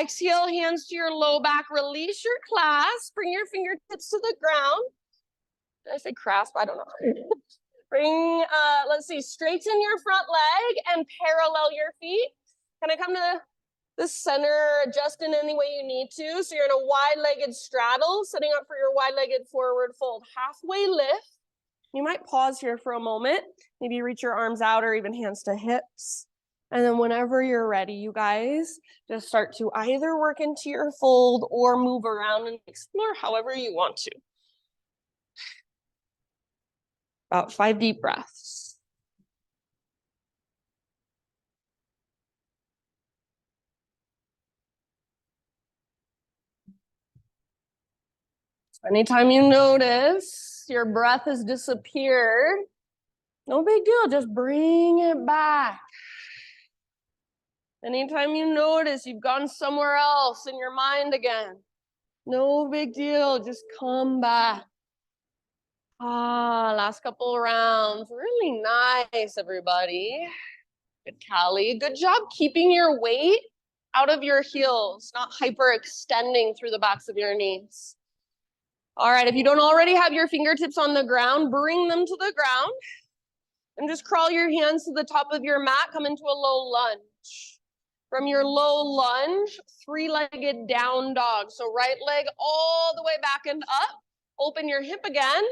S1: Exhale, hands to your low back. Release your clasp. Bring your fingertips to the ground. Did I say clasp? I don't know. Bring, let's see, straighten your front leg and parallel your feet. Kind of come to the center, adjust in any way you need to. So you're in a wide-legged straddle, setting up for your wide-legged forward fold. Halfway lift. You might pause here for a moment. Maybe reach your arms out or even hands to hips. And then whenever you're ready, you guys, just start to either work into your fold or move around and explore however you want to. About 5 deep breaths. Anytime you notice your breath has disappeared, no big deal, just bring it back. Anytime you notice you've gone somewhere else in your mind again, no big deal, just come back. Last couple rounds. Really nice, everybody. Good, Callie. Good job keeping your weight out of your heels, not hyperextending through the backs of your knees. All right, if you don't already have your fingertips on the ground, bring them to the ground. And just crawl your hands to the top of your mat, come into a low lunge. From your low lunge, 3-legged down dog. So right leg all the way back and up. Open your hip again.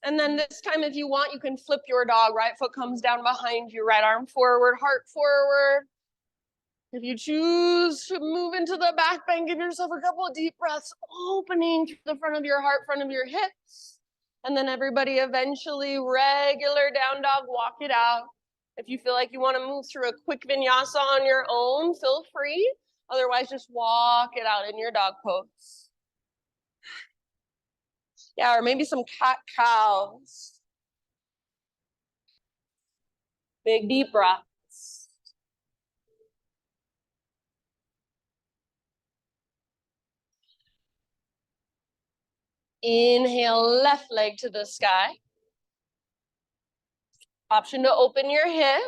S1: And then this time, if you want, you can flip your dog. Right foot comes down behind you, right arm forward, heart forward. If you choose to move into the back bend, give yourself a couple of deep breaths, opening to the front of your heart, front of your hips. And then everybody eventually, regular down dog, walk it out. If you feel like you want to move through a quick vinyasa on your own, feel free. Otherwise, just walk it out in your dog pose. Yeah, or maybe some cat-cows. Big deep breaths. Inhale, left leg to the sky. Option to open your hip.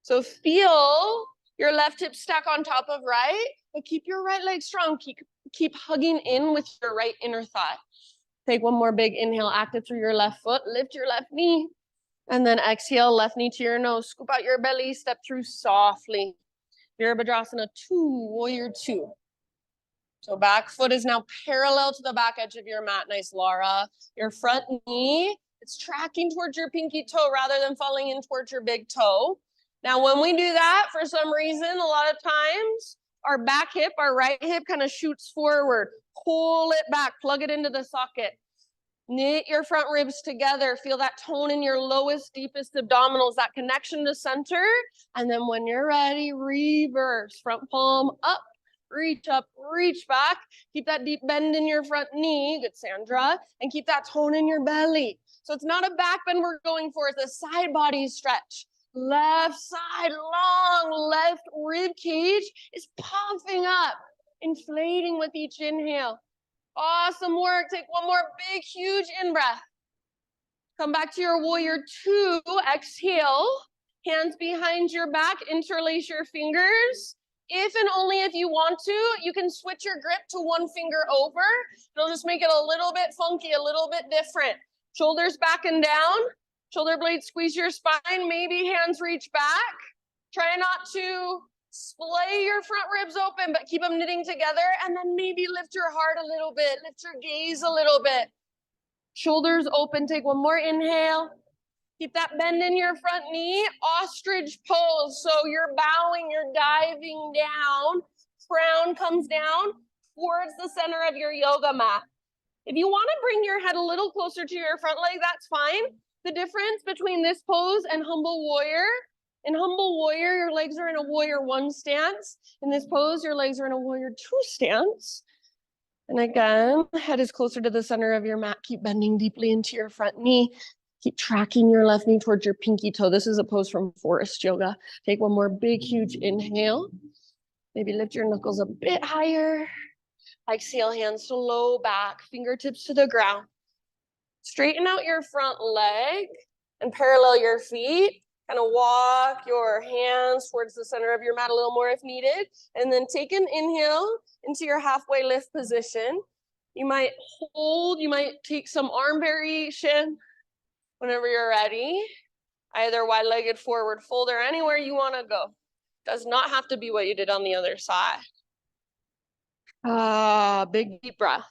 S1: So feel your left hip stack on top of right, but keep your right leg strong. Keep hugging in with your right inner thigh. Take one more big inhale, active through your left foot, lift your left knee, and then exhale, left knee to your nose, scoop out your belly, step through softly. Virabhadrasana 2, warrior 2. So back foot is now parallel to the back edge of your mat. Nice, Laura. Your front knee, it's tracking towards your pinky toe rather than falling in towards your big toe. Now, when we do that, for some reason, a lot of times, our back hip, our right hip kind of shoots forward. Pull it back, plug it into the socket. Knit your front ribs together. Feel that tone in your lowest, deepest abdominals, that connection to center. And then when you're ready, reverse. Front palm up, reach up, reach back. Keep that deep bend in your front knee. Good, Sandra. And keep that tone in your belly. So it's not a back bend we're going for. It's a side body stretch. Left side, long left rib cage is puffing up, inflating with each inhale. Awesome work. Take one more big, huge in-breath. Come back to your warrior 2. Exhale. Hands behind your back. Interlace your fingers. If and only if you want to, you can switch your grip to one finger over. It'll just make it a little bit funky, a little bit different. Shoulders back and down. Shoulder blades squeeze your spine. Maybe hands reach back. Try not to splay your front ribs open, but keep them knitting together. And then maybe lift your heart a little bit. Lift your gaze a little bit. Shoulders open. Take one more inhale. Keep that bend in your front knee. Ostrich pose. So you're bowing, you're diving down. Crown comes down towards the center of your yoga mat. If you want to bring your head a little closer to your front leg, that's fine. The difference between this pose and humble warrior, in humble warrior, your legs are in a warrior 1 stance. In this pose, your legs are in a warrior 2 stance. And again, head is closer to the center of your mat. Keep bending deeply into your front knee. Keep tracking your left knee towards your pinky toe. This is a pose from forest yoga. Take one more big, huge inhale. Maybe lift your knuckles a bit higher. Exhale, hands to low back, fingertips to the ground. Straighten out your front leg and parallel your feet. Kind of walk your hands towards the center of your mat a little more if needed. And then take an inhale into your halfway lift position. You might hold, you might take some arm variation whenever you're ready. Either wide-legged forward fold or anywhere you want to go. Does not have to be what you did on the other side. Big deep breath.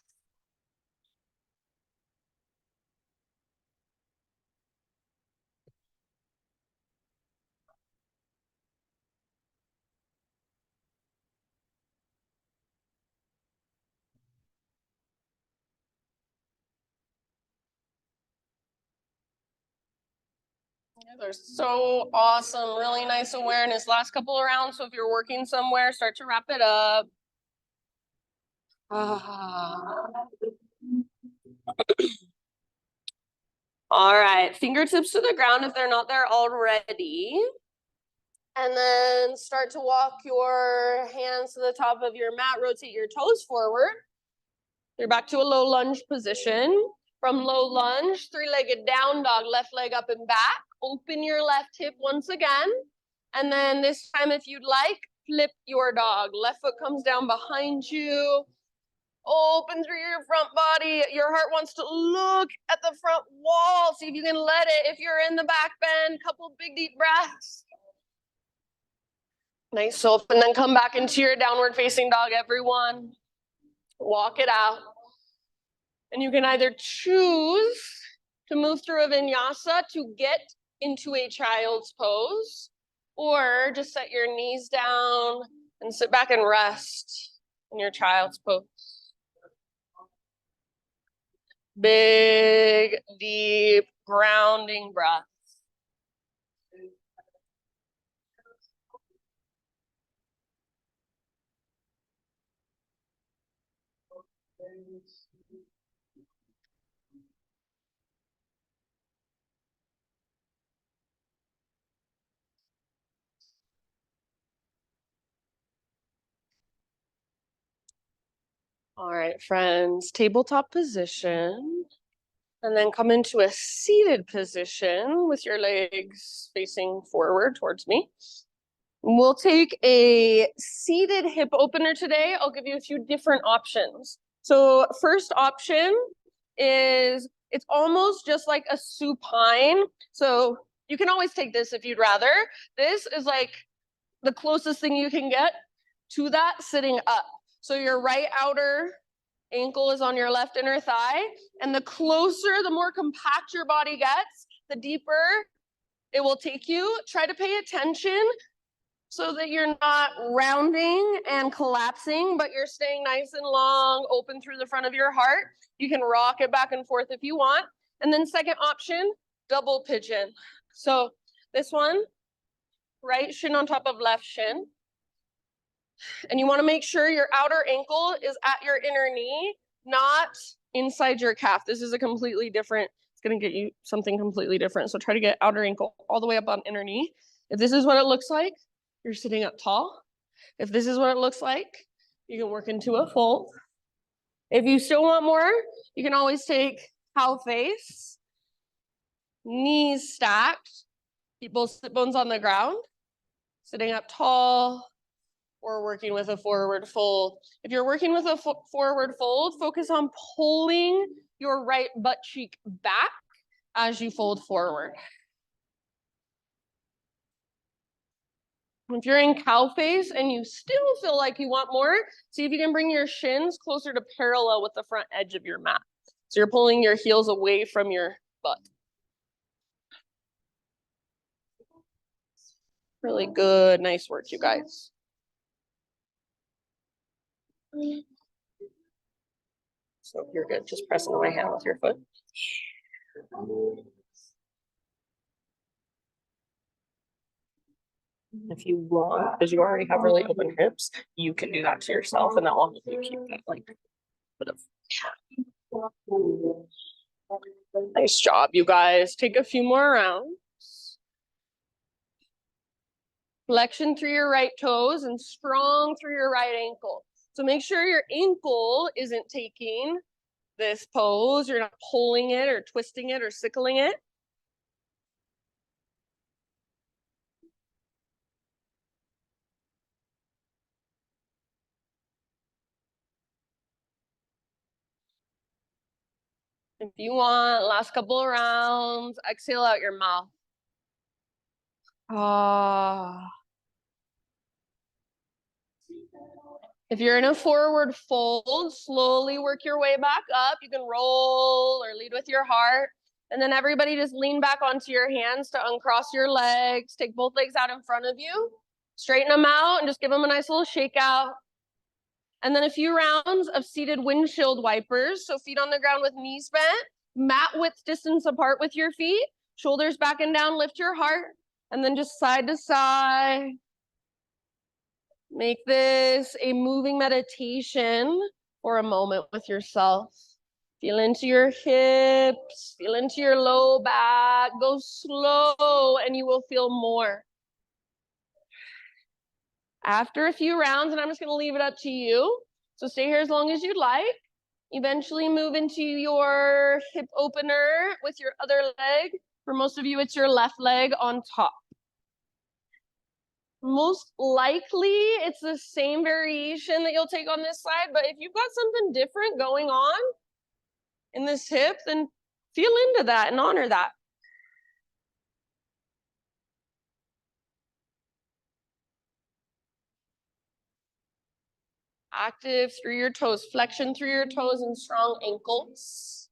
S1: They're so awesome. Really nice awareness. Last couple of rounds. So if you're working somewhere, start to wrap it up. All right. Fingertips to the ground if they're not there already. And then start to walk your hands to the top of your mat. Rotate your toes forward. You're back to a low lunge position. From low lunge, three-legged down dog, left leg up and back. Open your left hip once again. And then this time, if you'd like, flip your dog. Left foot comes down behind you. Open through your front body. Your heart wants to look at the front wall. See if you can let it. If you're in the back bend, couple big deep breaths. Nice. So, and then come back into your downward facing dog, everyone. Walk it out. And you can either choose to move through a vinyasa to get into a child's pose, or just set your knees down and sit back and rest in your child's pose. Big, deep, grounding breath. All right, friends, tabletop position. And then come into a seated position with your legs facing forward towards me. We'll take a seated hip opener today. I'll give you a few different options. So first option is, it's almost just like a supine. So you can always take this if you'd rather. This is like the closest thing you can get to that sitting up. So your right outer ankle is on your left inner thigh. And the closer, the more compact your body gets, the deeper it will take you. Try to pay attention so that you're not rounding and collapsing, but you're staying nice and long, open through the front of your heart. You can rock it back and forth if you want. And then second option, double pigeon. So this one, right shin on top of left shin. And you want to make sure your outer ankle is at your inner knee, not inside your calf. This is a completely different, it's going to get you something completely different. So try to get outer ankle all the way up on inner knee. If this is what it looks like, you're sitting up tall. If this is what it looks like, you can work into a fold. If you still want more, you can always take cow face, knees stacked, keep both sit bones on the ground, sitting up tall, or working with a forward fold. If you're working with a forward fold, focus on pulling your right butt cheek back as you fold forward. If you're in cow face and you still feel like you want more, see if you can bring your shins closer to parallel with the front edge of your mat. So you're pulling your heels away from your butt. Really good, nice work, you guys. So you're good, just pressing my hand with your foot. If you want, because you already have really open hips, you can do that to yourself, and that will help you keep that like bit of. Nice job, you guys. Take a few more rounds. Flexion through your right toes and strong through your right ankle. So make sure your ankle isn't taking this pose. You're not pulling it or twisting it or sickling it. If you want, last couple of rounds, exhale out your mouth. Ah. If you're in a forward fold, slowly work your way back up. You can roll or lead with your heart. And then everybody just lean back onto your hands to uncross your legs. Take both legs out in front of you. Straighten them out and just give them a nice little shake out. And then a few rounds of seated windshield wipers. So feet on the ground with knees bent, mat width distance apart with your feet, shoulders back and down, lift your heart, and then just side to side. Make this a moving meditation for a moment with yourself. Feel into your hips, feel into your low back, go slow and you will feel more. After a few rounds, and I'm just gonna leave it up to you, so stay here as long as you'd like. Eventually move into your hip opener with your other leg. For most of you, it's your left leg on top. Most likely, it's the same variation that you'll take on this side, but if you've got something different going on in this hip, then feel into that and honor that. Active through your toes, flexion through your toes and strong ankles.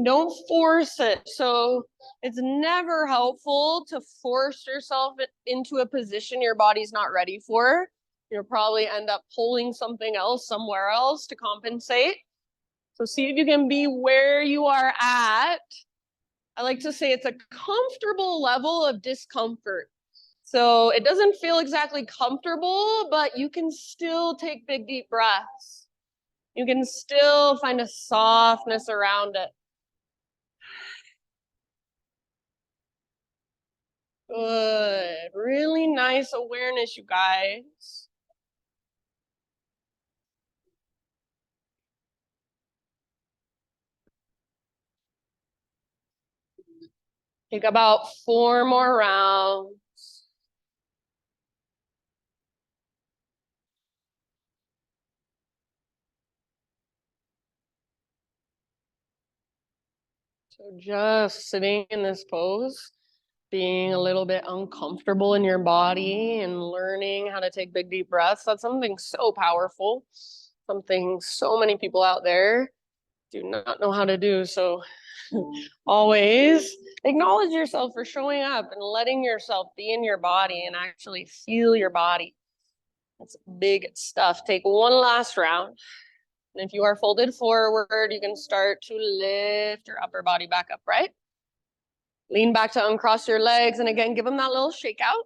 S1: Don't force it. So it's never helpful to force yourself into a position your body's not ready for. You'll probably end up pulling something else somewhere else to compensate. So see if you can be where you are at. I like to say it's a comfortable level of discomfort. So it doesn't feel exactly comfortable, but you can still take big, deep breaths. You can still find a softness around it. Good. Really nice awareness, you guys. Take about 4 more rounds. So just sitting in this pose, being a little bit uncomfortable in your body and learning how to take big, deep breaths, that's something so powerful, something so many people out there do not know how to do. So always acknowledge yourself for showing up and letting yourself be in your body and actually feel your body. That's big stuff. Take one last round. And if you are folded forward, you can start to lift your upper body back up, right? Lean back to uncross your legs. And again, give them that little shake out.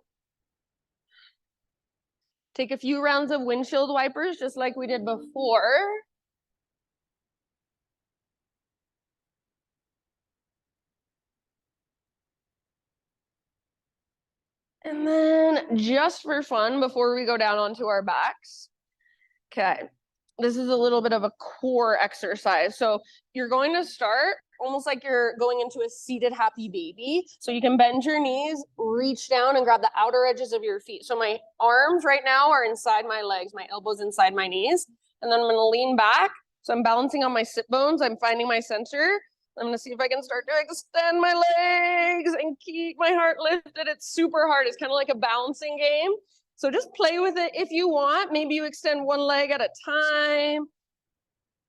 S1: Take a few rounds of windshield wipers, just like we did before. And then just for fun, before we go down onto our backs, okay, this is a little bit of a core exercise. So you're going to start almost like you're going into a seated happy baby. So you can bend your knees, reach down and grab the outer edges of your feet. So my arms right now are inside my legs, my elbows inside my knees. And then I'm going to lean back. So I'm balancing on my sit bones. I'm finding my center. I'm going to see if I can start to extend my legs and keep my heart lifted. It's super hard. It's kind of like a balancing game. So just play with it if you want. Maybe you extend one leg at a time.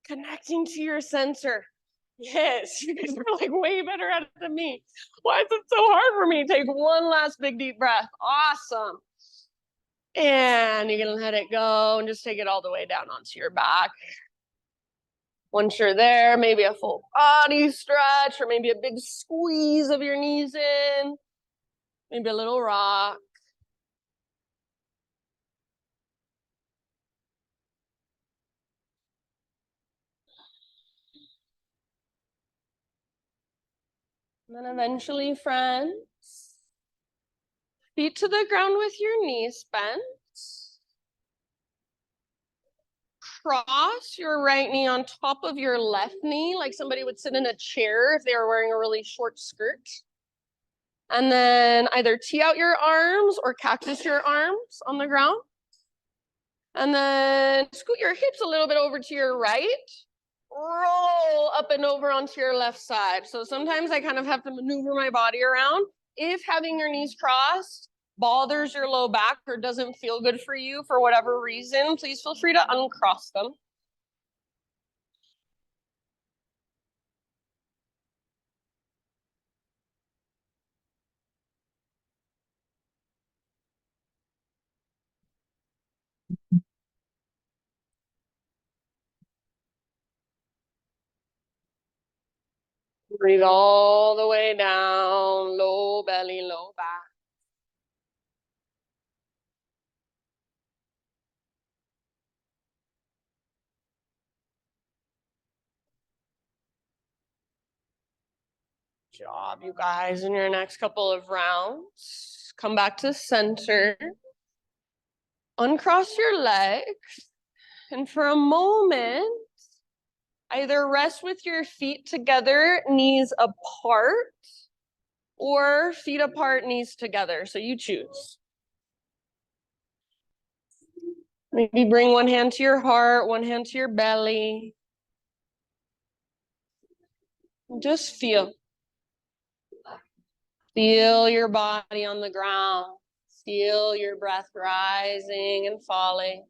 S1: Connecting to your center. Yes, you guys are like way better at it than me. Why is it so hard for me? Take one last big deep breath. Awesome. And you're gonna let it go and just take it all the way down onto your back. Once you're there, maybe a full body stretch or maybe a big squeeze of your knees in. Maybe a little rock. And then eventually, friends, feet to the ground with your knees bent. cross your right knee on top of your left knee, like somebody would sit in a chair if they were wearing a really short skirt. And then either tee out your arms or cactus your arms on the ground. And then scoot your hips a little bit over to your right. Roll up and over onto your left side. So sometimes I kind of have to maneuver my body around. If having your knees crossed bothers your low back or doesn't feel good for you for whatever reason, please feel free to uncross them. Breathe all the way down, low belly, low back. Good job, you guys. In your next couple of rounds, come back to center. Uncross your legs. And for a moment, either rest with your feet together, knees apart, or feet apart, knees together. So you choose. Maybe bring one hand to your heart, one hand to your belly. Just feel. Feel your body on the ground. Feel your breath rising and falling.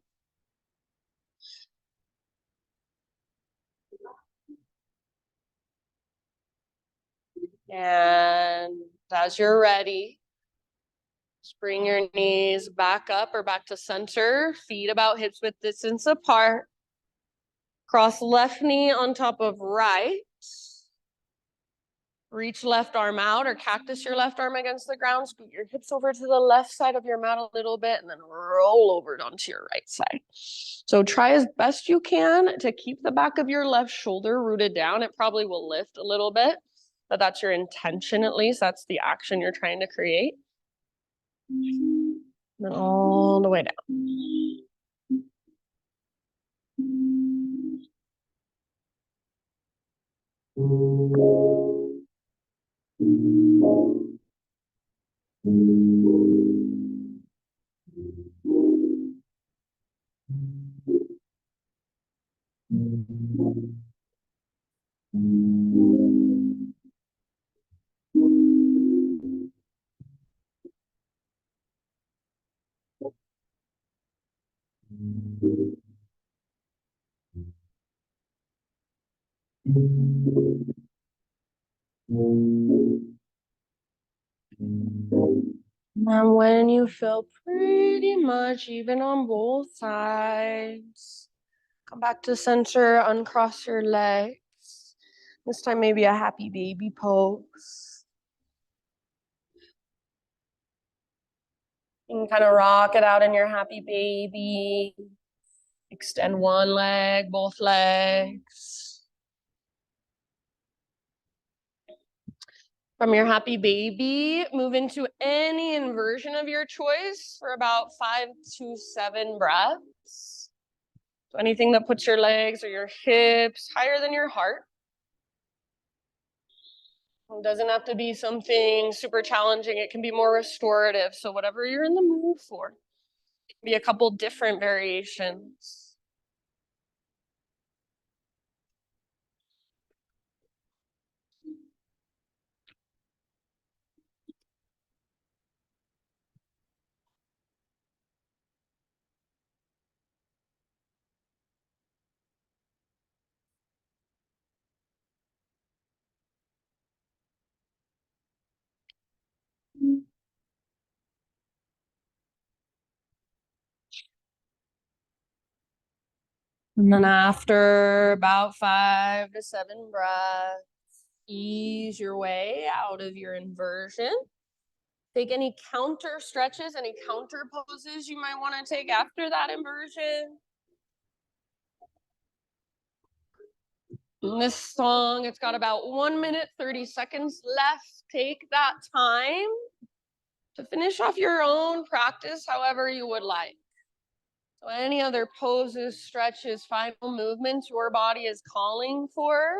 S1: And as you're ready, just bring your knees back up or back to center, feet about hips width distance apart. Cross left knee on top of right. Reach left arm out or cactus your left arm against the ground. Scoot your hips over to the left side of your mat a little bit and then roll over it onto your right side. So try as best you can to keep the back of your left shoulder rooted down. It probably will lift a little bit, but that's your intention at least. That's the action you're trying to create. And then all the way down. And when you feel pretty much even on both sides, come back to center, uncross your legs. This time maybe a happy baby pose. You can kind of rock it out in your happy baby. Extend one leg, both legs. From your happy baby, move into any inversion of your choice for about 5 to 7 breaths. So anything that puts your legs or your hips higher than your heart. It doesn't have to be something super challenging. It can be more restorative. So whatever you're in the mood for. It can be a couple different variations. And then after about 5 to 7 breaths, ease your way out of your inversion. Take any counter stretches, any counter poses you might want to take after that inversion. In this song, it's got about 1 minute, 30 seconds left. Take that time to finish off your own practice however you would like. So any other poses, stretches, final movements your body is calling for,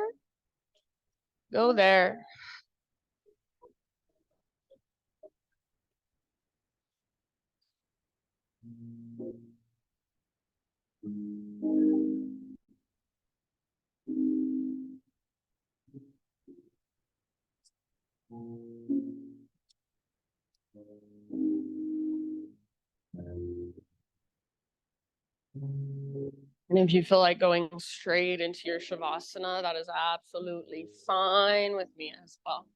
S1: go there. And if you feel like going straight into your Shavasana, that is absolutely fine with me as well.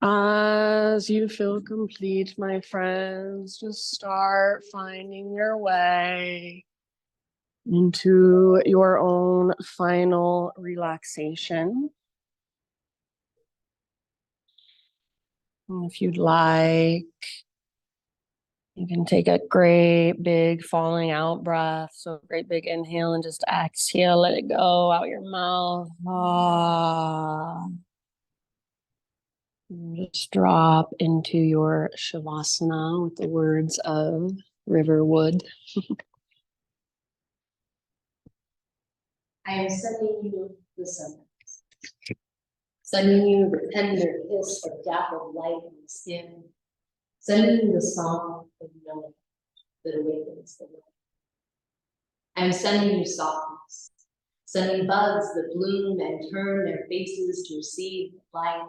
S1: As you feel complete, my friends, just start finding your way into your own final relaxation. And if you'd like, you can take a great big falling out breath. So great big inhale and just exhale, let it go out your mouth. And just drop into your Shavasana with the words of Riverwood.
S2: I am sending you the sunrise, sending you the tender kiss of dappled light on the skin, sending you the song of knowing that awakens the light. I am sending you softness, sending buds that bloom and turn their faces to receive light,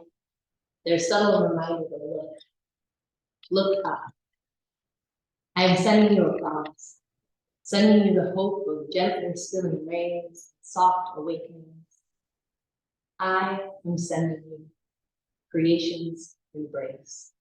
S2: their subtle reminder to look up. I am sending you a promise, sending you the hope of gently spilling rains, soft awakenings. I am sending you creation's embrace.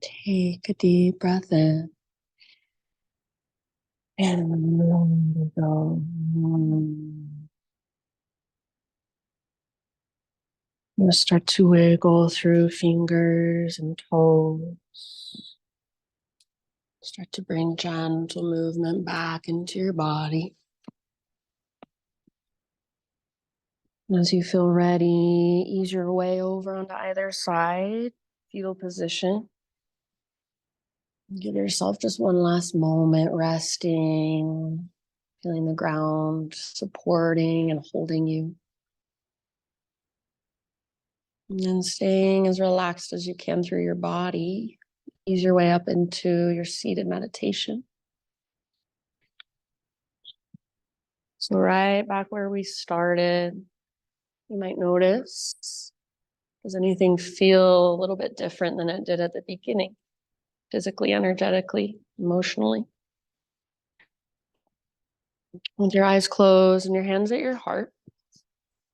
S1: Take a deep breath in. And let it go. You start to wiggle through fingers and toes. Start to bring gentle movement back into your body. As you feel ready, ease your way over onto either side, fetal position. Give yourself just one last moment resting, feeling the ground supporting and holding you. And then staying as relaxed as you can through your body. Ease your way up into your seated meditation. So right back where we started, you might notice, does anything feel a little bit different than it did at the beginning? Physically, energetically, emotionally? With your eyes closed and your hands at your heart,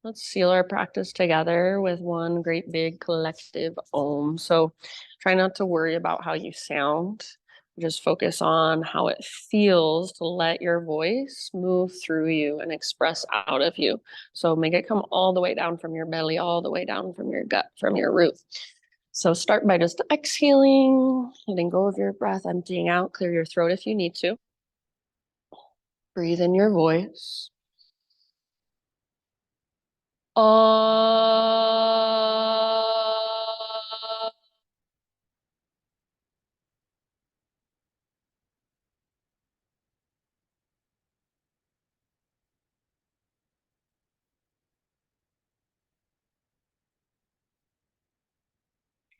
S1: let's seal our practice together with one great big collective Om. So try not to worry about how you sound. Just focus on how it feels to let your voice move through you and express out of you. So make it come all the way down from your belly, all the way down from your gut, from your root. So start by just exhaling, letting go of your breath, emptying out, clear your throat if you need to. Breathe in your voice.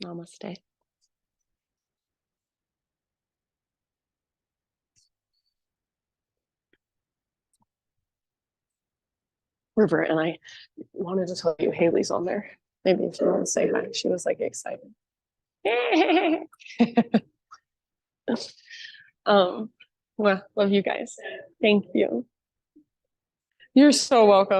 S1: Namaste. River, and I wanted to tell you Haley's on there. Maybe if you want to say hi. She was like excited. Well, love you guys. Thank you. You're so welcome.